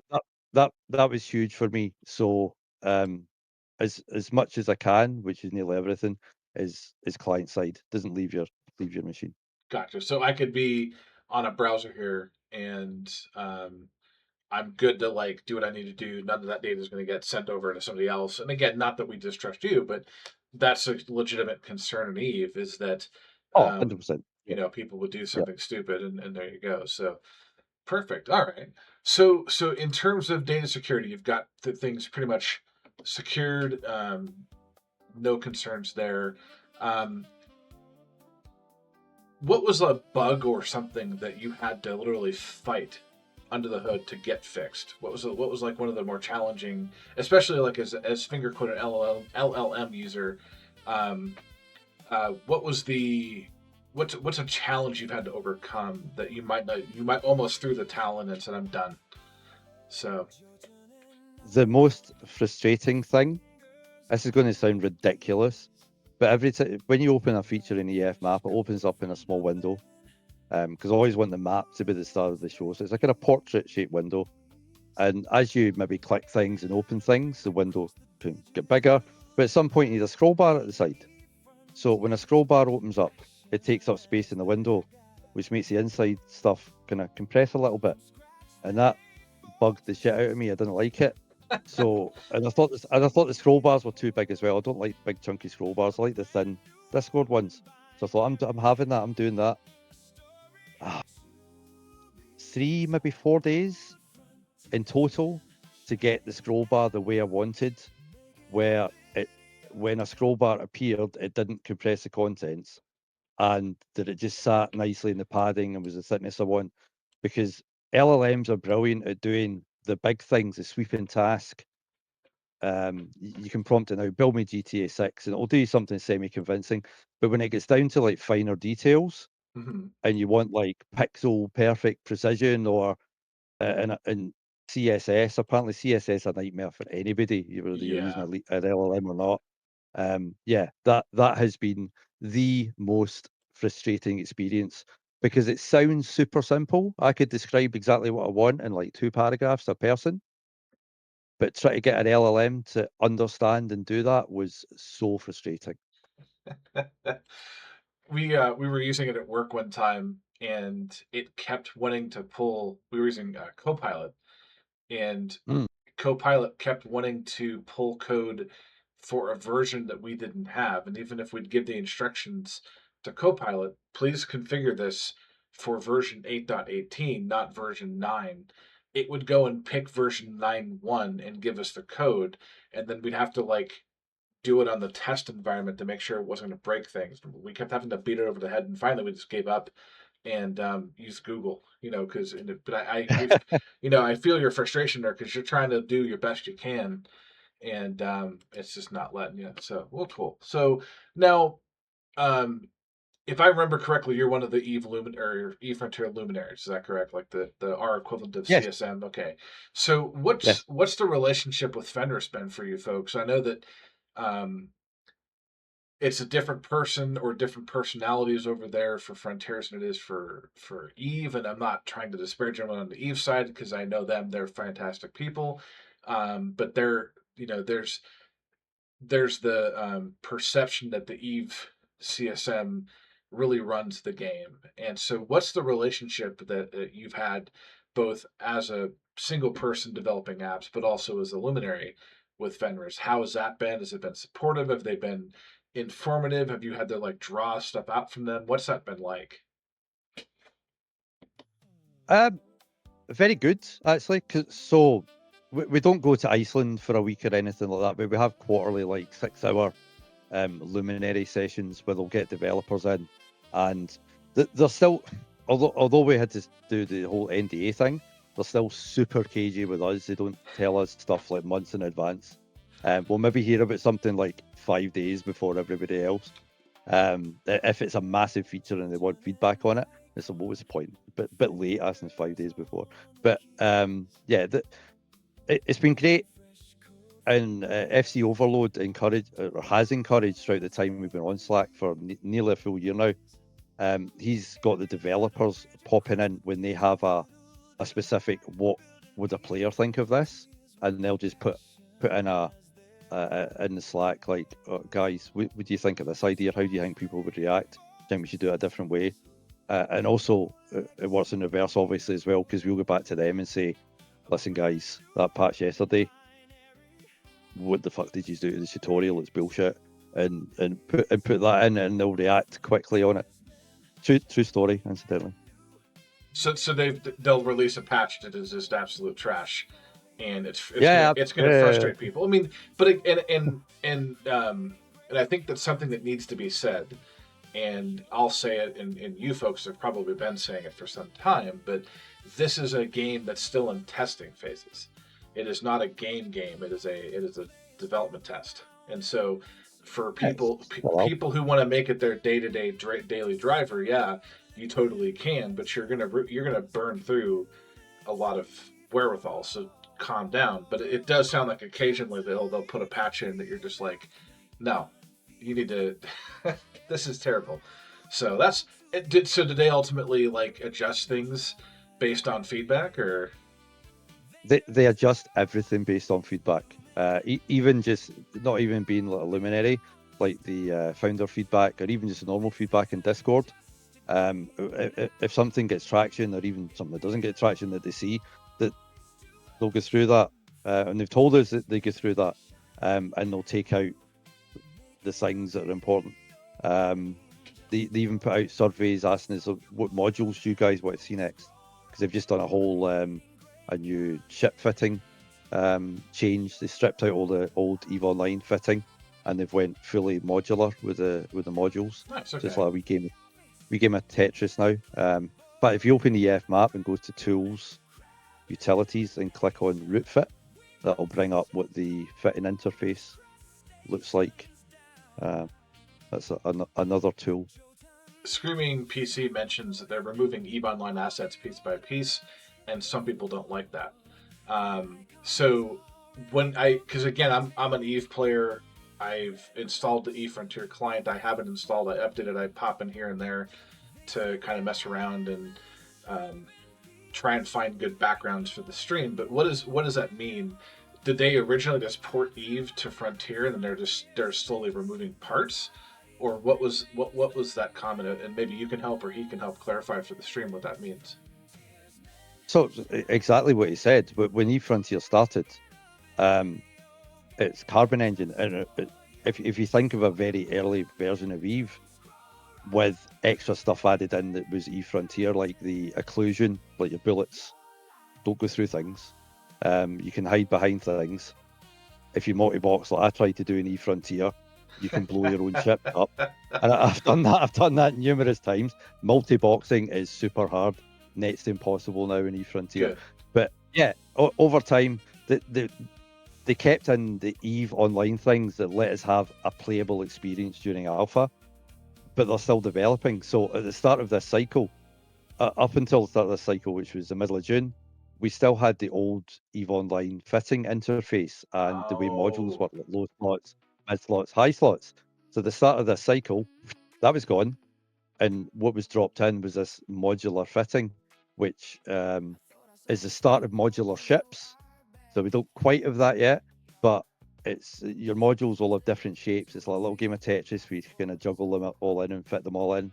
Speaker 4: that was huge for me. So as much as I can, which is nearly everything, is client side. Doesn't leave your machine.
Speaker 3: gotcha. So I could be on a browser here, and I'm good to like do what I need to do. None of that data is going to get sent over to somebody else. And again, not that we distrust you, but that's a legitimate concern in Eve is that
Speaker 4: Oh, 100%.
Speaker 3: people would do
Speaker 4: Yeah.
Speaker 3: something stupid, and there you go. So perfect. All right. So in terms of data security, you've got the things pretty much secured. no concerns there. Um, what was a bug or something that you had to literally fight under the hood to get fixed? What was like one of the more challenging, especially like as finger quoted LLM user? Um, what was the what's a challenge you've had to overcome that you might almost threw the towel in and said I'm done? So
Speaker 4: The most frustrating thing, this is going to sound ridiculous, but every time when you open a feature in EF Map, it opens up in a small window. Because I always want the map to be the start of the show. So it's like in a portrait-shaped window. And as you maybe click things and open things, the window can get bigger. But at some point, you need a scroll bar at the side. So when a scroll bar opens up, it takes up space in the window, which makes the inside stuff kind of compress a little bit. And that bugged the shit out of me. I didn't like it. So, and I thought the scroll bars were too big as well. I don't like big chunky scroll bars. I like the thin Discord ones. So I thought I'm having that. I'm doing that. 3, maybe 4 days in total to get the scroll bar the way I wanted, where when a scroll bar appeared, it didn't compress the contents, and that it just sat nicely in the padding and was the thickness I want. Because LLMs are brilliant at doing the big things, the sweeping task. You can prompt it now, build me GTA 6, and it'll do something semi-convincing. But when it gets down to like finer details,
Speaker 3: mm-hmm.
Speaker 4: and you want like pixel perfect precision, or and CSS, apparently CSS is a nightmare for anybody, whether you're using
Speaker 3: Yeah.
Speaker 4: an LLM or not. Yeah, that has been the most frustrating experience, because it sounds super simple. I could describe exactly what I want in like 2 paragraphs a person, but trying to get an LLM to understand and do that was so frustrating.
Speaker 3: We were using it at work one time, and it kept wanting to pull. We were using Copilot, and
Speaker 4: Mm.
Speaker 3: Copilot kept wanting to pull code for a version that we didn't have. And even if we'd give the instructions to Copilot, please configure this for version 8.18, not version 9, it would go and pick version 9.1 and give us the code. And then we'd have to like do it on the test environment to make sure it wasn't going to break things. We kept having to beat it over the head, and finally we just gave up and used Google. Because but I feel your frustration there because you're trying to do your best you can, and it's just not letting you. So well, cool. So now, um, if I remember correctly, you're one of the E Frontier Luminaries. Is that correct? Like the our equivalent of
Speaker 4: Yes,
Speaker 3: CSM. Okay. So what's
Speaker 4: yes.
Speaker 3: what's the relationship with Fenris been for you folks? I know that um, it's a different person or different personalities over there for Frontiers than it is for Eve. And I'm not trying to disparage anyone on the Eve side because I know them; they're fantastic people. But there's the perception that the Eve CSM really runs the game. And so, what's the relationship that you've had both as a single person developing apps, but also as a luminary with Fenris? How has that been? Has it been supportive? Have they been informative? Have you had to like draw stuff out from them? What's that been like?
Speaker 4: Um, Very good, actually. So we don't go to Iceland for a week or anything like that, but we have quarterly, like 6-hour luminary sessions where they'll get developers in, and they're still, although we had to do the whole NDA thing, they're still super cagey with us. They don't tell us stuff like months in advance. We'll maybe hear about something like 5 days before everybody else. If it's a massive feature and they want feedback on it, it's what was the point? Bit late asking 5 days before. But yeah, it's been great. And FC Overload has encouraged throughout the time we've been on Slack for nearly a full year now. He's got the developers popping in when they have a specific what would a player think of this, and they'll just put in in the Slack like, oh, guys, what do you think of this idea? How do you think people would react? Do you think we should do it a different way? And also, it works in reverse, obviously, as well, because we'll go back to them and say, listen, guys, that patch yesterday, what the fuck did you do to the tutorial? It's bullshit. And put that in, and they'll react quickly on it. True story, incidentally.
Speaker 3: So they'll release a patch that is just absolute trash, and it's
Speaker 4: Yeah,
Speaker 3: gonna frustrate people. I mean, but and I think that's something that needs to be said. And I'll say it, and you folks have probably been saying it for some time, but this is a game that's still in testing phases. It is not a game. It is a development test. And so, for
Speaker 4: Well,
Speaker 3: people who want to make it their daily driver, yeah, you totally can, but you're gonna burn through a lot of wherewithal. So calm down. But it does sound like occasionally they'll put a patch in that you're just like, no, you need to. This is terrible. So that's it. Did they ultimately like adjust things based on feedback, or?
Speaker 4: they adjust everything based on feedback. Even just not even being like a luminary, like the founder feedback, or even just normal feedback in Discord. If something gets traction, or even something that doesn't get traction that they see, that they'll go through that, and they've told us that they go through that, and they'll take out the things that are important. They even put out surveys asking us what modules do you guys want to see next, because they've just done a whole a new ship fitting change. They stripped out all the old EVE Online fitting, and they've went fully modular with the modules.
Speaker 3: Nice, okay.
Speaker 4: Just like we game of Tetris now. But if you open the EF map and go to Tools, Utilities, and click on Route Fit, that'll bring up what the fitting interface looks like. That's another tool.
Speaker 3: Screaming PC mentions that they're removing EVE Online assets piece by piece, and some people don't like that. So because again, I'm an EVE player. I've installed the EVE Frontier client. I haven't installed. I updated. I pop in here and there to kind of mess around and try and find good backgrounds for the stream. But what does that mean? Did they originally just port EVE to Frontier and then they're slowly removing parts? Or what was that comment? And maybe you can help or he can help clarify for the stream what that means.
Speaker 4: So exactly what he said. But when EVE Frontier started, it's Carbon Engine, and if you think of a very early version of EVE with extra stuff added in that was EVE Frontier, like the occlusion, like your bullets don't go through things. You can hide behind things. If you multi-box, like I tried to do in EVE Frontier, you can blow your own ship up. And I've done that. I've done that numerous times. Multi-boxing is super hard. Next to impossible now in EVE Frontier.
Speaker 3: Good.
Speaker 4: But yeah, over time, they kept in the EVE Online things that let us have a playable experience during alpha, but they're still developing. So at the start of this cycle, up until the start of this cycle, which was the middle of June, we still had the old EVE Online fitting interface and the way modules work, like low slots, mid slots, high slots. So the start of this cycle, that was gone, and what was dropped in was this modular fitting, which is the start of modular ships. So we don't quite have that yet, but it's your modules will have different shapes. It's like a little game of Tetris where you kind of juggle them all in and fit them all in.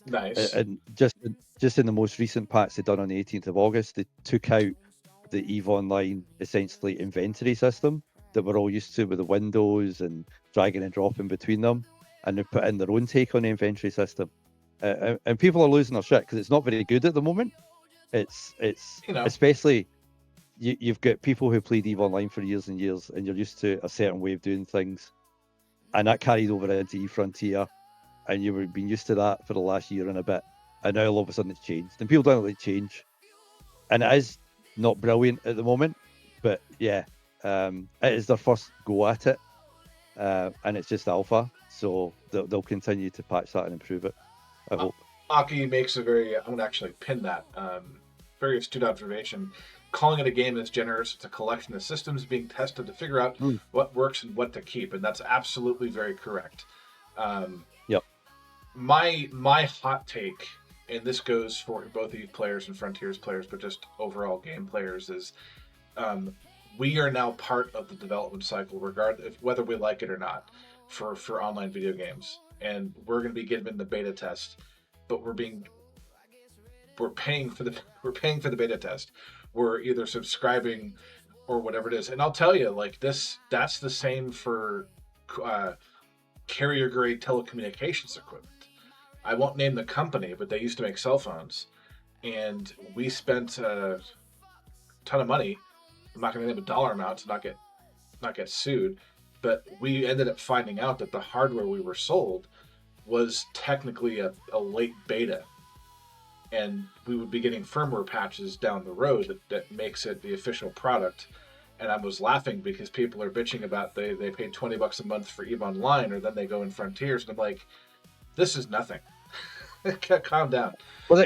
Speaker 3: Nice.
Speaker 4: And just in the most recent patch they done on the 18th of August, they took out the EVE Online essentially inventory system that we're all used to with the windows and dragging and dropping between them, and they put in their own take on the inventory system. And people are losing their shit because it's not very good at the moment. It's especially you've got people who played EVE Online for years and years, and you're used to a certain way of doing things, and that carried over into EVE Frontier, and you've been used to that for the last year and a bit, and now all of a sudden it's changed, and people don't like change, and it is not brilliant at the moment, but yeah, it is their first go at it, and it's just alpha, so they'll continue to patch that and improve it, I hope.
Speaker 3: Aki makes a very, I'm going to actually pin that, very astute observation. Calling it a game is generous. It's a collection of systems being tested to figure out what works and what to keep, and that's absolutely very correct.
Speaker 4: Yep.
Speaker 3: My hot take, and this goes for both EVE players and Frontiers players, but just overall game players, is we are now part of the development cycle, regardless of whether we like it or not, for online video games, and we're going to be given the beta test, but we're paying for the beta test. We're either subscribing or whatever it is. And I'll tell you, like that's the same for carrier grade telecommunications equipment. I won't name the company, but they used to make cell phones, and we spent a ton of money. I'm not going to name a dollar amount to not get sued but we ended up finding out that the hardware we were sold was technically a late beta, and we would be getting firmware patches down the road that makes it the official product. And I was laughing because people are bitching about they paid $20 a month for EVE Online, or then they go in Frontiers, and I'm like, this is nothing. Calm down.
Speaker 4: Well,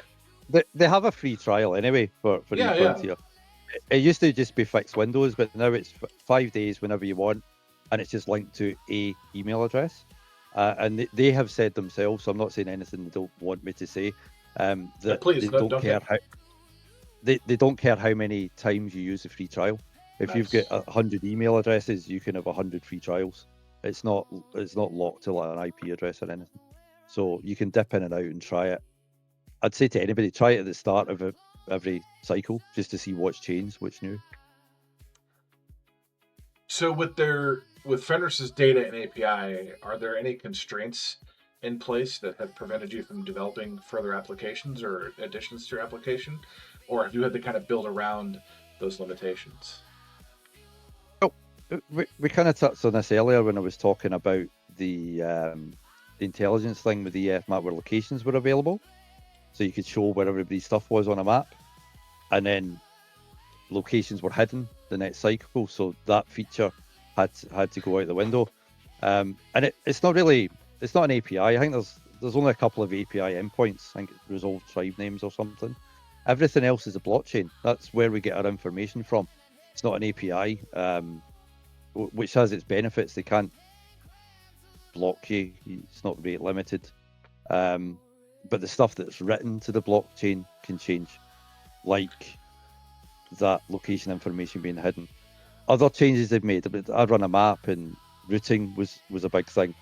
Speaker 4: they have a free trial anyway for
Speaker 3: Yeah,
Speaker 4: eFrontier. It used to just be fixed windows, but now it's 5 days whenever you want, and it's just linked to a email address. And they have said themselves, so I'm not saying anything they don't want me to say, that
Speaker 3: please,
Speaker 4: they don't care
Speaker 3: get...
Speaker 4: how they don't care how many times you use the free trial. If you've got 100 email addresses, you can have 100 free trials. It's not locked to like an IP address or anything. So you can dip in and out and try it. I'd say to anybody, try it at the start of every cycle just to see what's changed, what's new.
Speaker 3: So with Fenris's data and API, are there any constraints in place that have prevented you from developing further applications or additions to your application? Or have you had to kind of build around those limitations?
Speaker 4: We kind of touched on this earlier when I was talking about the intelligence thing with the EF map where locations were available. So you could show where everybody's stuff was on a map, and then locations were hidden the next cycle. So that feature had to go out the window. And it's not an API. I think there's only a couple of API endpoints. I think it's resolved tribe names or something. Everything else is a blockchain. That's where we get our information from. It's not an API. Which has its benefits. They can't block you. It's not rate limited. But the stuff that's written to the blockchain can change, like that location information being hidden. Other changes they've made. I run a map, and routing was a big thing.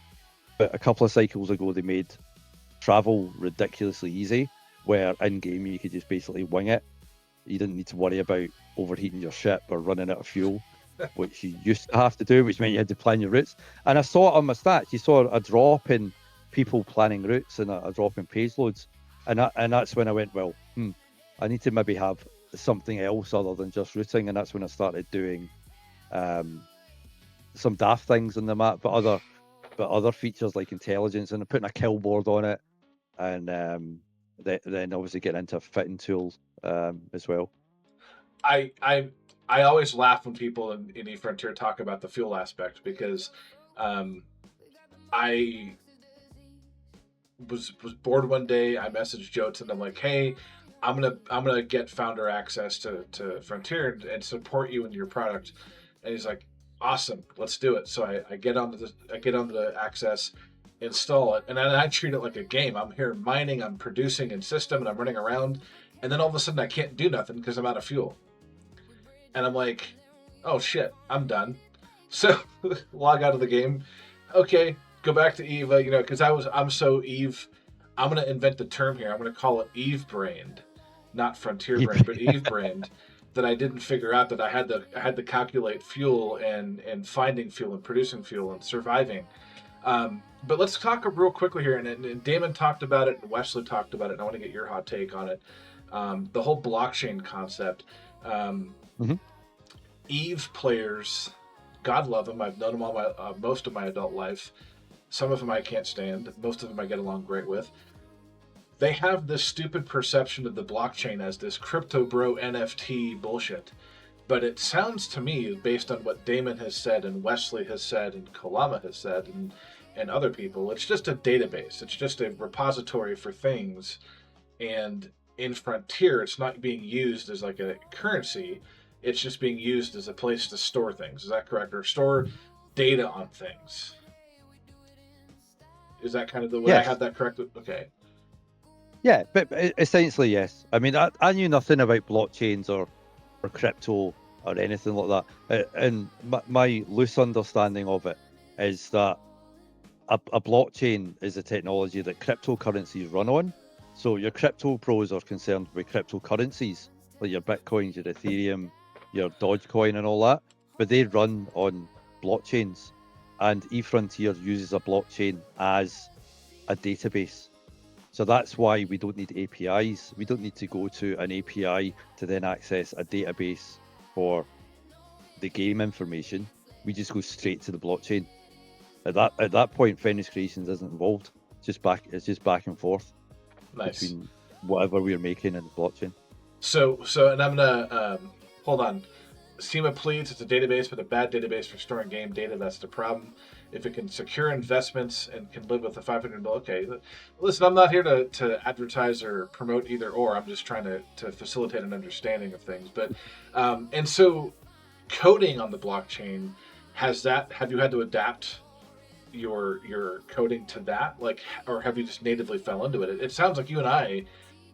Speaker 4: But a couple of cycles ago, they made travel ridiculously easy, where in-game you could just basically wing it. You didn't need to worry about overheating your ship or running out of fuel, which you used to have to do, which meant you had to plan your routes. And I saw it on my stats. You saw a drop in people planning routes and a drop in page loads. And that's when I went, well, I need to maybe have something else other than just routing. And that's when I started doing some daft things on the map, but other features like intelligence, and putting a kill board on it. And then obviously getting into a fitting tool as well.
Speaker 3: I always laugh when people in eFrontier talk about the fuel aspect, because I was bored one day. I messaged Jotun. I'm like, hey, I'm gonna get founder access to Frontier and support you in your product. And he's like, awesome, let's do it. So I get onto the access, install it, and then I treat it like a game. I'm here mining, I'm producing in system, and I'm running around, and then all of a sudden I can't do nothing because I'm out of fuel. And I'm like, oh shit, I'm done. So log out of the game. Okay, go back to Eve, because I'm so Eve. I'm gonna invent the term here. I'm gonna call it Eve brained, not Frontier brained, but Eve brained. That I didn't figure out that I had to calculate fuel and finding fuel and producing fuel and surviving. But let's talk real quickly here. And Damon talked about it, and Wesley talked about it. And I want to get your hot take on it. The whole blockchain concept. Eve players, God love them. I've known them all most of my adult life. Some of them I can't stand. Most of them I get along great with. They have this stupid perception of the blockchain as this crypto bro NFT bullshit. But it sounds to me, based on what Damon has said and Wesley has said and Kalama has said and other people, it's just a database. It's just a repository for things. And in Frontier, it's not being used as like a currency. It's just being used as a place to store things. Is that correct? Or store data on things. Is that kind of the way I have that correct? Okay.
Speaker 4: Yeah, but essentially, yes. I mean, I knew nothing about blockchains or crypto or anything like that. And my loose understanding of it is that a blockchain is a technology that cryptocurrencies run on. So your crypto pros are concerned with cryptocurrencies, like your Bitcoins, your Ethereum, your Dogecoin and all that. But they run on blockchains. And eFrontier uses a blockchain as a database. So that's why we don't need APIs. We don't need to go to an API to then access a database for the game information. we just go straight to the blockchain. At that point, Fenris Creations isn't involved. It's just back and forth
Speaker 3: Nice.
Speaker 4: between whatever we're making and the blockchain.
Speaker 3: So, and I'm gonna hold on. SEMA pleads it's a database, but a bad database for storing game data. That's the problem. If it can secure investments and can live with the 500 mil, okay. Listen, I'm not here to advertise or promote either or. I'm just trying to facilitate an understanding of things. But and so coding on the blockchain have you had to adapt your coding to that, like, or have you just natively fell into it? It sounds like you and I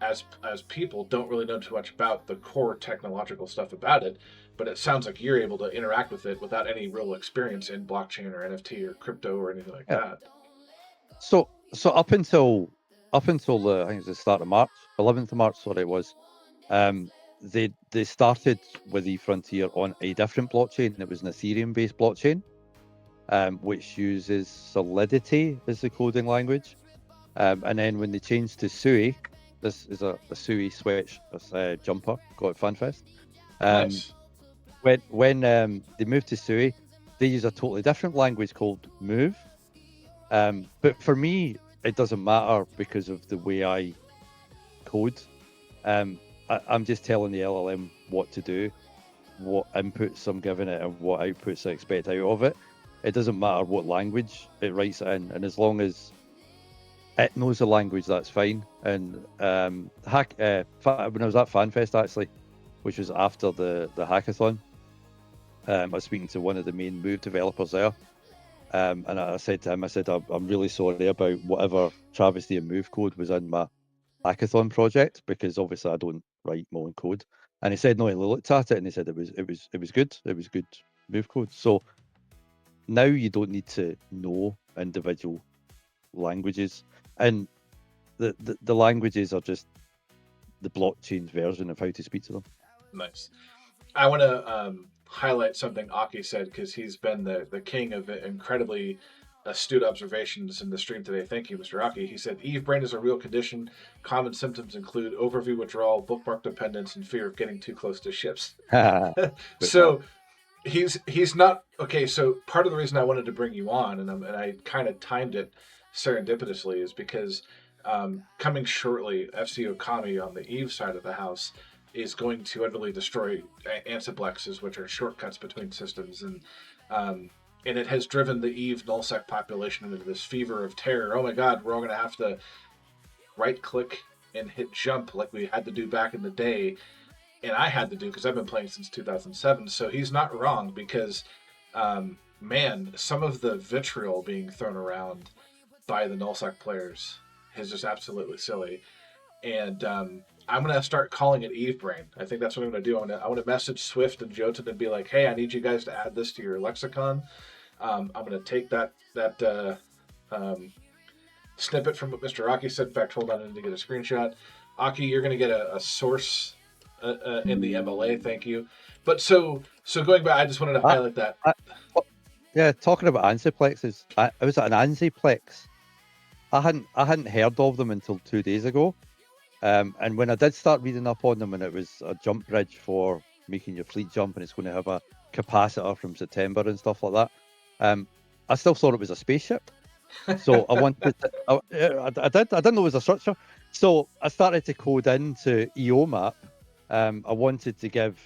Speaker 3: as people don't really know too much about the core technological stuff about it, but it sounds like you're able to interact with it without any real experience in blockchain or NFT or crypto or anything like
Speaker 4: Yeah.
Speaker 3: that.
Speaker 4: So up until the, I think it was the start of March, 11th of March, sorry, it was. They started with eFrontier on a different blockchain. It was an Ethereum-based blockchain, which uses Solidity as the coding language. And then when they changed to Sui, this is a Sui switch, a jumper, got at FanFest.
Speaker 3: Nice.
Speaker 4: When they moved to Sui, they use a totally different language called Move. But for me, it doesn't matter because of the way I code. I'm just telling the LLM what to do, what inputs I'm giving it, and what outputs I expect out of it. It doesn't matter what language it writes it in, and as long as it knows the language, that's fine. And when I was at FanFest, actually, which was after the hackathon, I was speaking to one of the main Move developers there, and I said to him, I'm really sorry about whatever travesty of Move code was in my hackathon project, because obviously I don't write my own code. And he said no, he looked at it and he said it was good. It was good Move code. So now you don't need to know individual languages, and the languages are just the blockchain's version of how to speak to them.
Speaker 3: Nice. I want to highlight something Aki said, because he's been the king of incredibly astute observations in the stream today. Thank you, Mr. Aki. He said, Eve brain is a real condition. Common symptoms include overview withdrawal, bookmark dependence, and fear of getting too close to ships. So he's not okay. So part of the reason I wanted to bring you on, and I kind of timed it serendipitously, is because coming shortly, FC Okami on the Eve side of the house is going to utterly destroy Ansiplexes, which are shortcuts between systems, and it has driven the Eve nullsec population into this fever of terror. Oh my God, we're all going to have to right-click and hit jump like we had to do back in the day, and I had to do because I've been playing since 2007. So he's not wrong, because man, some of the vitriol being thrown around by the nullsec players is just absolutely silly. And I'm gonna start calling it Eve Brain. I think that's what I'm gonna do. I want to message Swift and Jotun and be like, "Hey, I need you guys to add this to your lexicon." I'm gonna take that snippet from what Mr. Aki said. In fact, hold on, I need to get a screenshot. Aki, you're gonna get a source in the MLA. Thank you. But so going back, I just wanted to highlight that.
Speaker 4: Yeah, talking about Ansiplexes, I was at an Ansiplex. I hadn't heard of them until 2 days ago. And when I did start reading up on them, and it was a jump bridge for making your fleet jump, and it's going to have a capacitor from September and stuff like that, I still thought it was a spaceship. So I wanted to, I didn't know it was a structure. So I started to code into EO Map. I wanted to give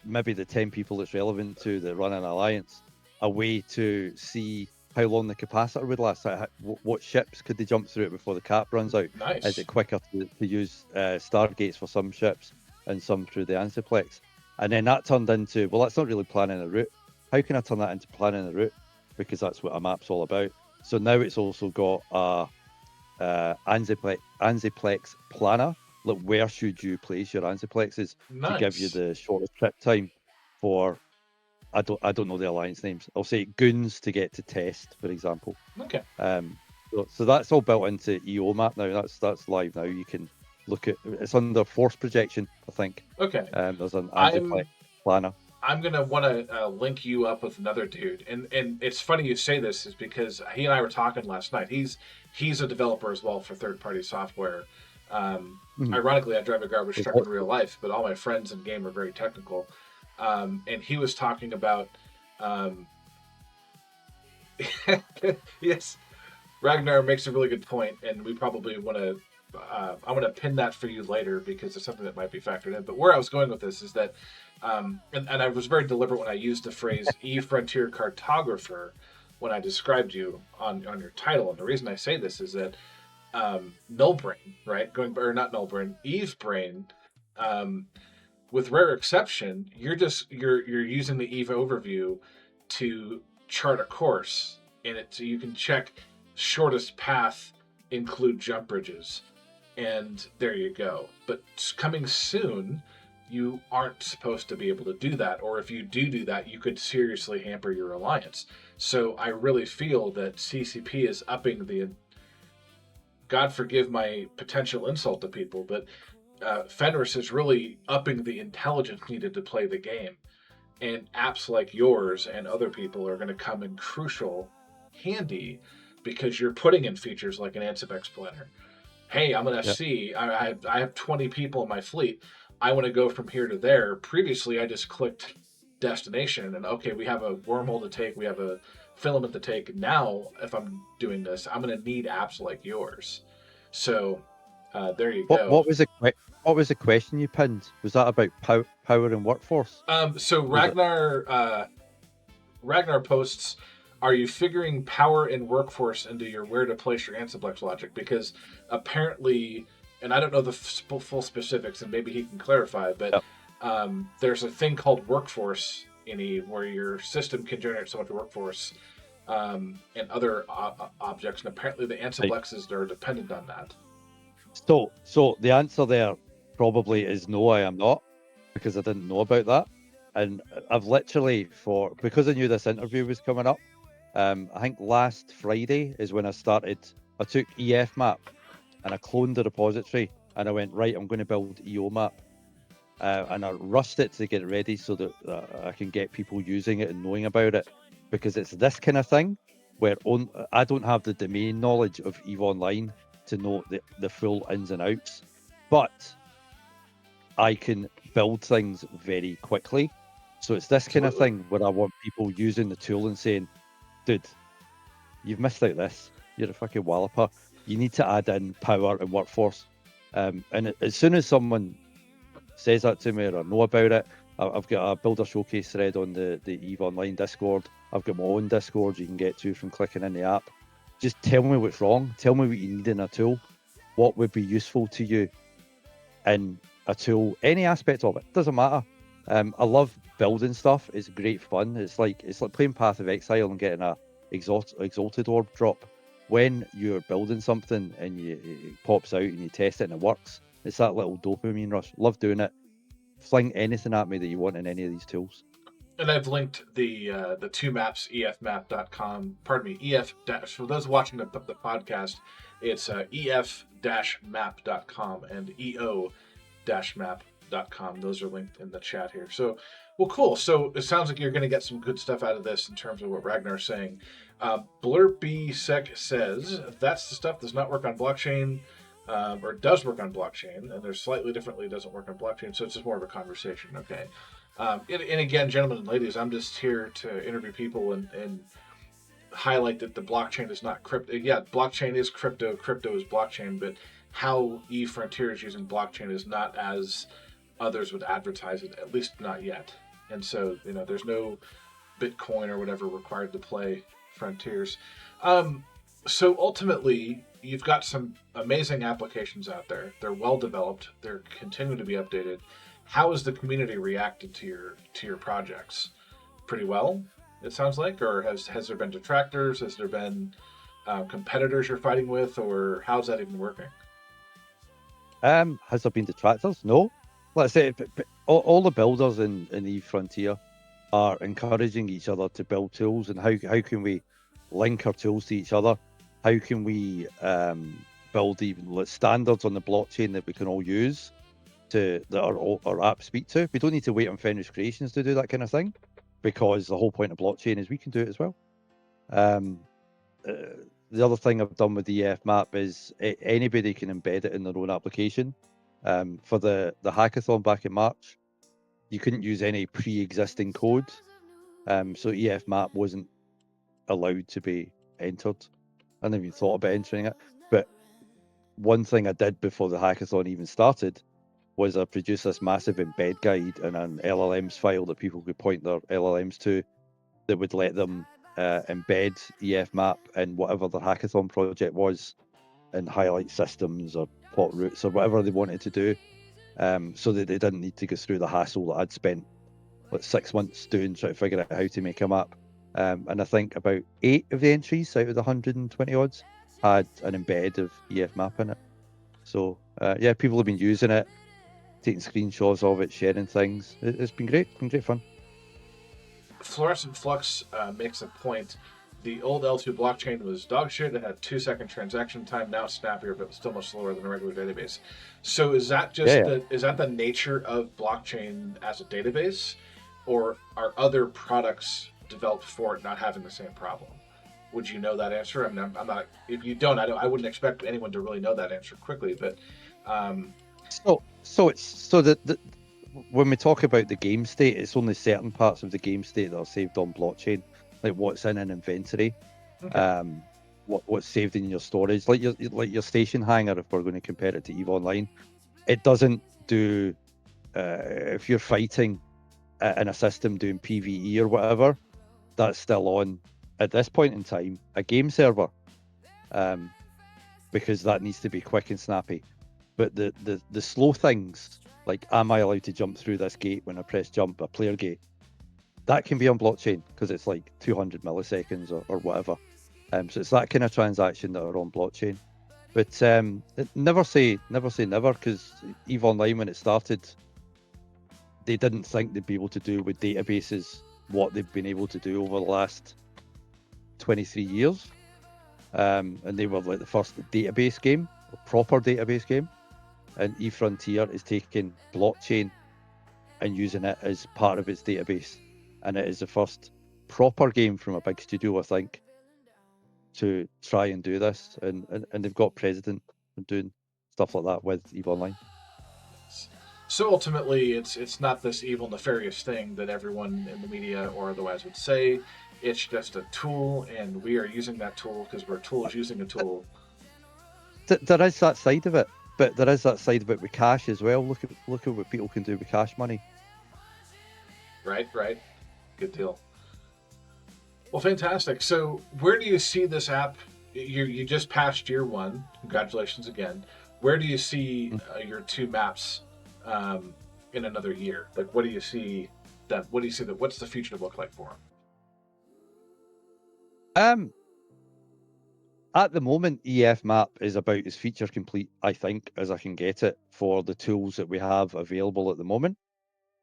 Speaker 4: maybe the 10 people it's relevant to that run an alliance a way to see how long the capacitor would last. What ships could they jump through it before the cap runs out?
Speaker 3: Nice.
Speaker 4: Is it quicker to use stargates for some ships and some through the Ansiplex? And then that turned into, well, that's not really planning a route. How can I turn that into planning a route? Because that's what a map's all about. So now it's also got a Ansiplex planner. Like, where should you place your Ansiplexes to give you the shortest trip time for, I don't know the alliance names. I'll say goons to get to test, for example.
Speaker 3: Okay.
Speaker 4: So that's all built into EO Map now. That's live now. You can look at it's under force projection, I think.
Speaker 3: Okay.
Speaker 4: There's an Ansiplex planner.
Speaker 3: I'm gonna want to link you up with another dude, and it's funny you say this, is because he and I were talking last night. He's a developer as well for third-party software. Ironically, I drive a garbage truck in real life, but all my friends in game are very technical. And he was talking about Um, yes, Ragnar makes a really good point, and we probably want to. I want to pin that for you later because it's something that might be factored in. But where I was going with this is that, and I was very deliberate when I used the phrase "E Frontier Cartographer" when I described you on your title. And the reason I say this is that Null Brain, right? Going or not Null Brain, Eve Brain. Um, with rare exception, you're using the Eve overview to chart a course in it, so you can check shortest path, include jump bridges, and there you go. But coming soon, you aren't supposed to be able to do that, or if you do that, you could seriously hamper your alliance. So I really feel that CCP is upping the. God forgive my potential insult to people, but Fenris is really upping the intelligence needed to play the game. And apps like yours and other people are going to come in crucial handy because you're putting in features like an Ansiplex planner. Hey, I'm an
Speaker 4: Yep.
Speaker 3: FC. I have 20 people in my fleet. I want to go from here to there. Previously, I just clicked destination and okay, we have a wormhole to take. We have a filament to take. Now, if I'm doing this, I'm going to need apps like yours. So there you
Speaker 4: What
Speaker 3: go.
Speaker 4: what was the what was the question you pinned? Was that about power and workforce?
Speaker 3: So
Speaker 4: Was it?
Speaker 3: Ragnar posts, are you figuring power and workforce into your where to place your Ansiplex logic? Because apparently, and I don't know the full specifics, and maybe he can clarify, but
Speaker 4: Yep.
Speaker 3: there's a thing called workforce in Eve where your system can generate so much workforce and other objects, and apparently the
Speaker 4: Right.
Speaker 3: Ansiplexes are dependent on that.
Speaker 4: So the answer there probably is no, I am not, because I didn't know about that. And I've literally because I knew this interview was coming up, I think last Friday is when I took EF Map and I cloned the repository and I went, right, I'm going to build EO Map. And I rushed it to get it ready so that I can get people using it and knowing about it, because it's this kind of thing where I don't have the domain knowledge of EVE Online to know the full ins and outs, but I can build things very quickly. So it's this kind of
Speaker 3: Absolutely.
Speaker 4: thing where I want people using the tool and saying, dude, you've missed out this. You're a fucking walloper. You need to add in power and workforce. And as soon as someone says that to me or I know about it, I've got a builder showcase thread on the EVE Online Discord. I've got my own Discord you can get to from clicking in the app. Just tell me what's wrong. Tell me what you need in a tool. What would be useful to you in a tool, any aspect of it. Doesn't matter. I love building stuff. It's great fun. It's like playing Path of Exile and getting a exalted orb drop. When you're building something and it pops out and you test it and it works, it's that little dopamine rush. Love doing it. Fling anything at me that you want in any of these tools.
Speaker 3: And I've linked the two maps, efmap.com. Pardon me, ef dash. For those watching the podcast, it's ef-map.com and eo-map.com. Those are linked in the chat here. So, well, cool. So it sounds like you're going to get some good stuff out of this in terms of what Ragnar's saying. BlurpySec says that's the stuff does not work on blockchain. Or does work on blockchain, and there's slightly differently doesn't work on blockchain, so it's just more of a conversation. Okay. And again, gentlemen and ladies, I'm just here to interview people and highlight that the blockchain is not crypto. Yeah, blockchain is crypto, crypto is blockchain, but how eFrontier is using blockchain is not as others would advertise it, at least not yet. And so, there's no Bitcoin or whatever required to play Frontiers. So ultimately, you've got some amazing applications out there. They're well developed. They're continuing to be updated. How has the community reacted to your projects? Pretty well, it sounds like. Or has there been detractors? Has there been competitors you're fighting with, or how's that even working?
Speaker 4: Has there been detractors? No. Let's say all the builders in the Frontier are encouraging each other to build tools, and how can we link our tools to each other? How can we build even standards on the blockchain that we can all use that our apps speak to? We don't need to wait on Fenris Creations to do that kind of thing, because the whole point of blockchain is we can do it as well. The other thing I've done with the EF map is anybody can embed it in their own application. For the hackathon back in March, you couldn't use any pre-existing code. So EF Map wasn't allowed to be entered. I never even thought about entering it. But one thing I did before the hackathon even started was I produced this massive embed guide and an LLMs file that people could point their LLMs to that would let them embed EF Map in whatever their hackathon project was and highlight systems or plot routes or whatever they wanted to do, so that they didn't need to go through the hassle that I'd spent like 6 months doing, trying to figure out how to make a map. And I think about 8 of the entries out of the 120 odds had an embed of EF Map in it. So yeah, people have been using it, taking screenshots of it, sharing things. It's been great. It's been great fun.
Speaker 3: Fluorescent Flux makes a point. The old L2 blockchain was dog shit. It had 2-second transaction time. Now it's snappier, but still much slower than a regular database. So is that just is that the nature of blockchain as a database, or are other products developed for it not having the same problem? Would you know that answer? I mean, I'm not. If you don't, I wouldn't expect anyone to really know that answer quickly. But
Speaker 4: so the when we talk about the game state, it's only certain parts of the game state that are saved on blockchain, like what's in an inventory,
Speaker 3: okay.
Speaker 4: What's saved in your storage, like your station hanger. If we're going to compare it to EVE Online, it doesn't do if you're fighting in a system doing PvE or whatever, that's still on at this point in time a game server, because that needs to be quick and snappy. But the slow things, like am I allowed to jump through this gate when I press jump, a player gate, that can be on blockchain because it's like 200 milliseconds or whatever. So it's that kind of transaction that are on blockchain. But never say never, because EVE Online, when it started, they didn't think they'd be able to do with databases what they've been able to do over the last 23 years. And they were like the first database game, a proper database game. And eFrontier is taking blockchain and using it as part of its database. And it is the first proper game from a big studio, I think, to try and do this. And they've got precedent for doing stuff like that with EVE Online.
Speaker 3: So ultimately, it's not this evil, nefarious thing that everyone in the media or otherwise would say. It's just a tool, and we are using that tool because we're tools using a tool.
Speaker 4: There is that side of it, but there is that side of it with cash as well. Look at what people can do with cash money.
Speaker 3: Right. Good deal. Well, fantastic. So where do you see this app? You just passed year 1. Congratulations again. Where do you see your 2 maps in another year? Like, what do you see what's the future look like for them?
Speaker 4: At the moment, EF Map is about as feature complete, I think, as I can get it for the tools that we have available at the moment.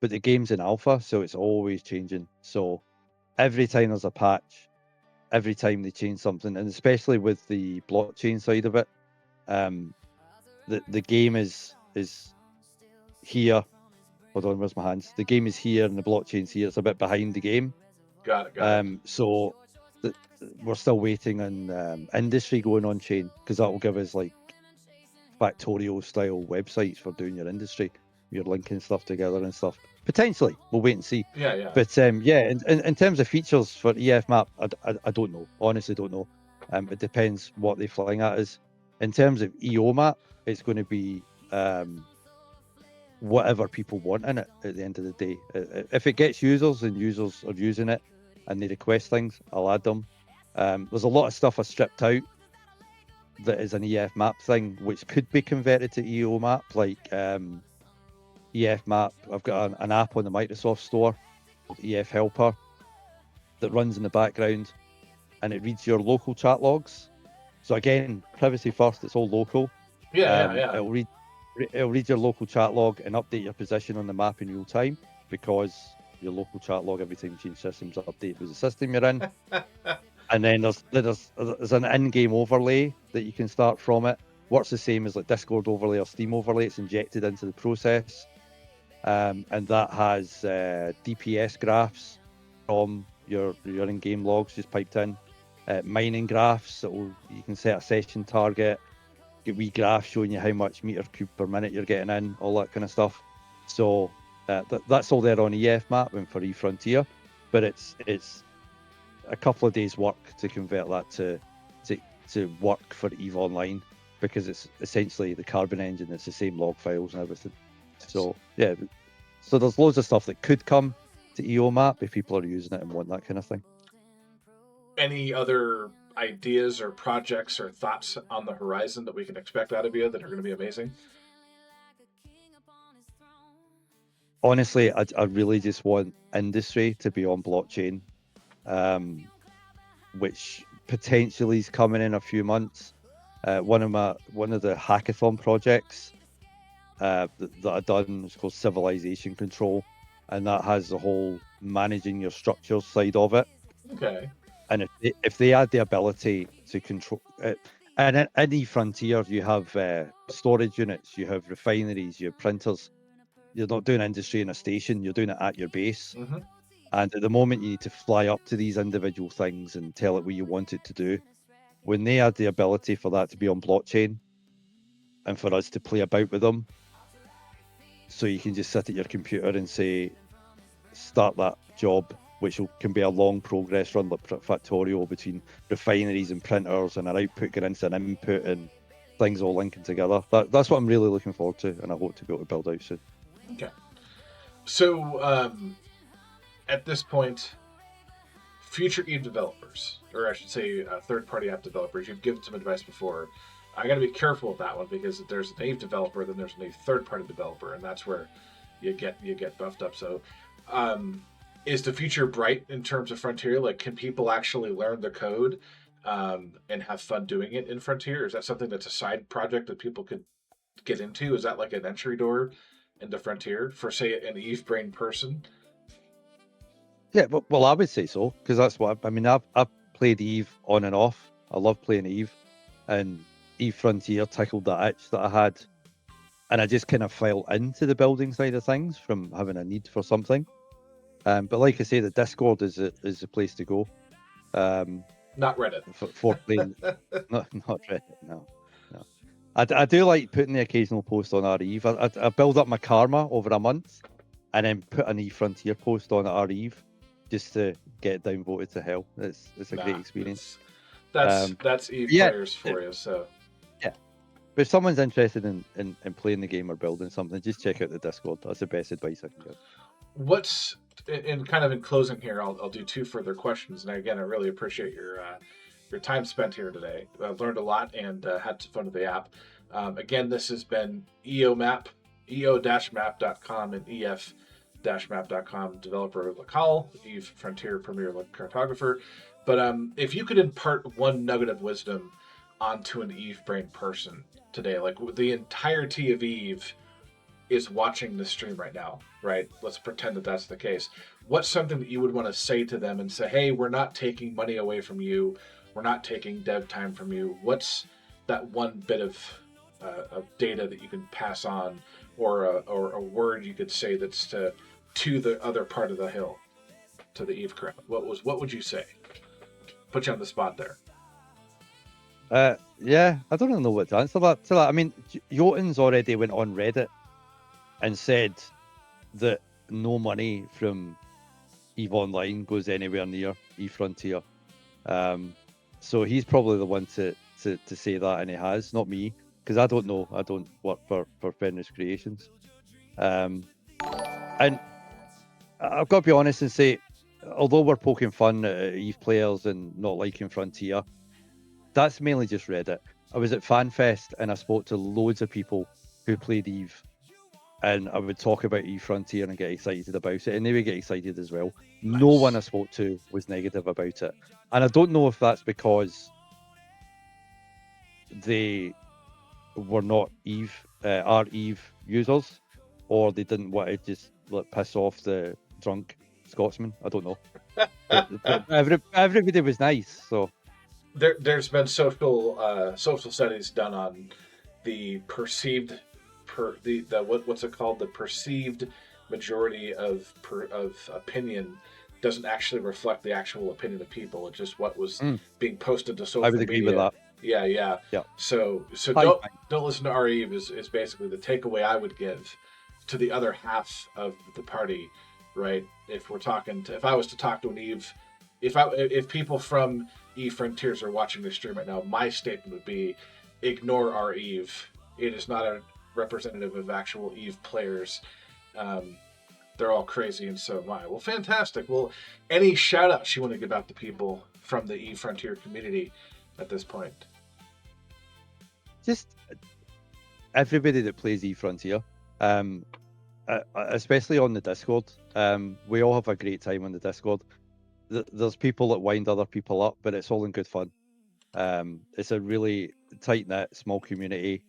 Speaker 4: But the game's in alpha, so it's always changing. So every time there's a patch, every time they change something, and especially with the blockchain side of it, the game is here. Hold on, where's my hands? The game is here and the blockchain's here. It's a bit behind the game.
Speaker 3: Got it.
Speaker 4: So we're still waiting on industry going on chain, because that will give us like Factorio style websites for doing your industry. You're linking stuff together and stuff. Potentially, we'll wait and see.
Speaker 3: Yeah.
Speaker 4: But yeah, in terms of features for EF Map, I don't know. Honestly, don't know. It depends what they flying at us. In terms of EO Map, it's going to be whatever people want in it at the end of the day. If it gets users and users are using it and they request things, I'll add them. There's a lot of stuff I stripped out that is an EF Map thing, which could be converted to EO Map, like EF Map. I've got an app on the Microsoft Store called EF Helper that runs in the background, and it reads your local chat logs. So again, privacy first, it's all local.
Speaker 3: Yeah.
Speaker 4: It'll read your local chat log and update your position on the map in real time, because your local chat log, every time you change systems, update with the system you're in. And then there's an in-game overlay that you can start from it. Works the same as like Discord overlay or Steam overlay. It's injected into the process, and that has DPS graphs from your in-game logs just piped in. Mining graphs that you can set a session target. Get wee graphs showing you how much meter cube per minute you're getting in, all that kind of stuff. So that's all there on EF Map and for eFrontier. but it's a couple of days' work to convert that to work for EVE Online, because it's essentially the Carbon engine. It's the same log files and everything. So yeah, so there's loads of stuff that could come to EO Map if people are using it and want that kind of thing.
Speaker 3: Any other ideas or projects or thoughts on the horizon that we can expect out of you that are going to be amazing?
Speaker 4: Honestly, I really just want industry to be on blockchain, which potentially is coming in a few months. One of the hackathon projects that I've done is called Civilization Control, and that has the whole managing your structures side of it.
Speaker 3: Okay.
Speaker 4: And if they add the ability to control it, and in any frontier, you have storage units, you have refineries, you have printers. You're not doing industry in a station, you're doing it at your base.
Speaker 3: Mm-hmm.
Speaker 4: And at the moment, you need to fly up to these individual things and tell it what you want it to do. When they add the ability for that to be on blockchain and for us to play about with them, so you can just sit at your computer and say, start that job, which can be a long progress run, like factorial between refineries and printers, and an output going into an input, and things all linking together. That's what I'm really looking forward to, and I hope to be able to build out soon.
Speaker 3: Okay. So, at this point, future EVE developers, or I should say third-party app developers, you've given some advice before. I got to be careful with that one, because if there's an EVE developer, then there's a third-party developer, and that's where you get buffed up. So, is the future bright in terms of Frontier? Like, can people actually learn the code and have fun doing it in Frontier? Is that something that's a side project that people could get into? Is that like an entry door into Frontier for, say, an EVE brain person?
Speaker 4: Yeah, well, I would say so, because that's what I mean. I've played EVE on and off. I love playing EVE, and EVE Frontier tickled that itch that I had, and I just kind of fell into the building side of things from having a need for something. But like I say, the Discord is the place to go.
Speaker 3: Not Reddit.
Speaker 4: For playing, not Reddit. No. I do like putting the occasional post on REVE. I build up my karma over a month, and then put an EVE Frontier post on at REVE, just to get downvoted to hell. It's a great experience.
Speaker 3: That's EVE players for you. So
Speaker 4: yeah, but if someone's interested in playing the game or building something, just check out the Discord. That's the best advice I can give.
Speaker 3: What's in closing here? I'll do two further questions, and again, I really appreciate your time spent here today. I've learned a lot and had some fun with the app. Again, this has been EO Map, EO-map.com, and EF-map.com developer Lacal, EVE Frontier Premier Cartographer. But if you could impart one nugget of wisdom onto an EVE brain person today, like the entirety of EVE is watching the stream right now, right? Let's pretend that that's the case. What's something that you would want to say to them and say, hey, we're not taking money away from you. We're not taking dev time from you. What's that one bit of data that you can pass on, or a word you could say that's to the other part of the hill, to the EVE crowd? What would you say? Put you on the spot there.
Speaker 4: Yeah, I don't know what to answer that. To that, I mean, Jotun's already went on Reddit and said that no money from EVE Online goes anywhere near EVE Frontier. So he's probably the one to say that, and he has, not me, because I don't know. I don't work for Fenris Creations. And I've got to be honest and say, although we're poking fun at EVE players and not liking Frontier, that's mainly just Reddit. I was at FanFest and I spoke to loads of people who played EVE, and I would talk about EVE Frontier and get excited about it, and they would get excited as well. Nice. No one I spoke to was negative about it. And I don't know if that's because they were not our EVE users, or they didn't want to just piss off the drunk Scotsman. I don't know. but everybody was nice, so...
Speaker 3: There's been social studies done on the perceived what's it called? The perceived majority of opinion doesn't actually reflect the actual opinion of people. It's just what was being posted to social media. I would agree with that. Yeah. So don't listen to REVE is basically the takeaway I would give to the other half of the party. right? If I was to talk to an Eve, if people from Eve Frontiers are watching this stream right now, my statement would be, ignore our Eve. It is not a representative of actual Eve players. They're all crazy, and so am I. Well, fantastic. Well, any shout outs you want to give out to people from the Eve Frontier community at this point?
Speaker 4: Just everybody that plays eFrontier, especially on the Discord. We all have a great time on the Discord. There's people that wind other people up, but it's all in good fun. It's a really tight-knit, small community.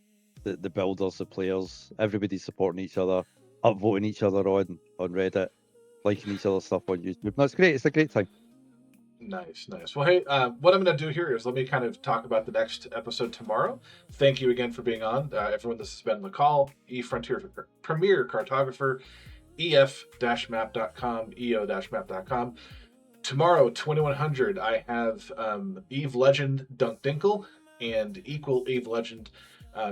Speaker 4: The builders, the players, everybody's supporting each other, upvoting each other on Reddit, liking each other's stuff on YouTube. No, it's great. It's a great time.
Speaker 3: Nice. Well, hey, what I'm going to do here is let me kind of talk about the next episode tomorrow. Thank you again for being on. Everyone, this has been Lacal, eFrontier Premier Cartographer, ef-map.com, eo-map.com. Tomorrow, 2100, I have Eve Legend Dunk Dinkle and equal Eve Legend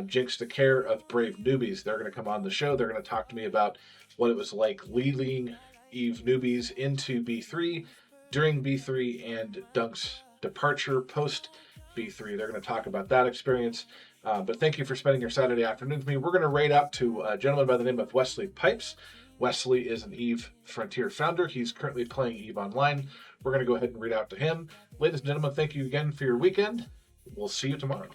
Speaker 3: Jinx the Care of Brave Newbies. They're going to come on the show. They're going to talk to me about what it was like leading Eve newbies into B3, during B3, and Dunk's departure post B3. They're going to talk about that experience. But thank you for spending your Saturday afternoon with me. We're going to raid out to a gentleman by the name of Wesley Pipes. Wesley is an Eve Frontier founder. He's currently playing Eve Online. We're going to go ahead and read out to him. Ladies and gentlemen, thank you again for your weekend. We'll see you tomorrow.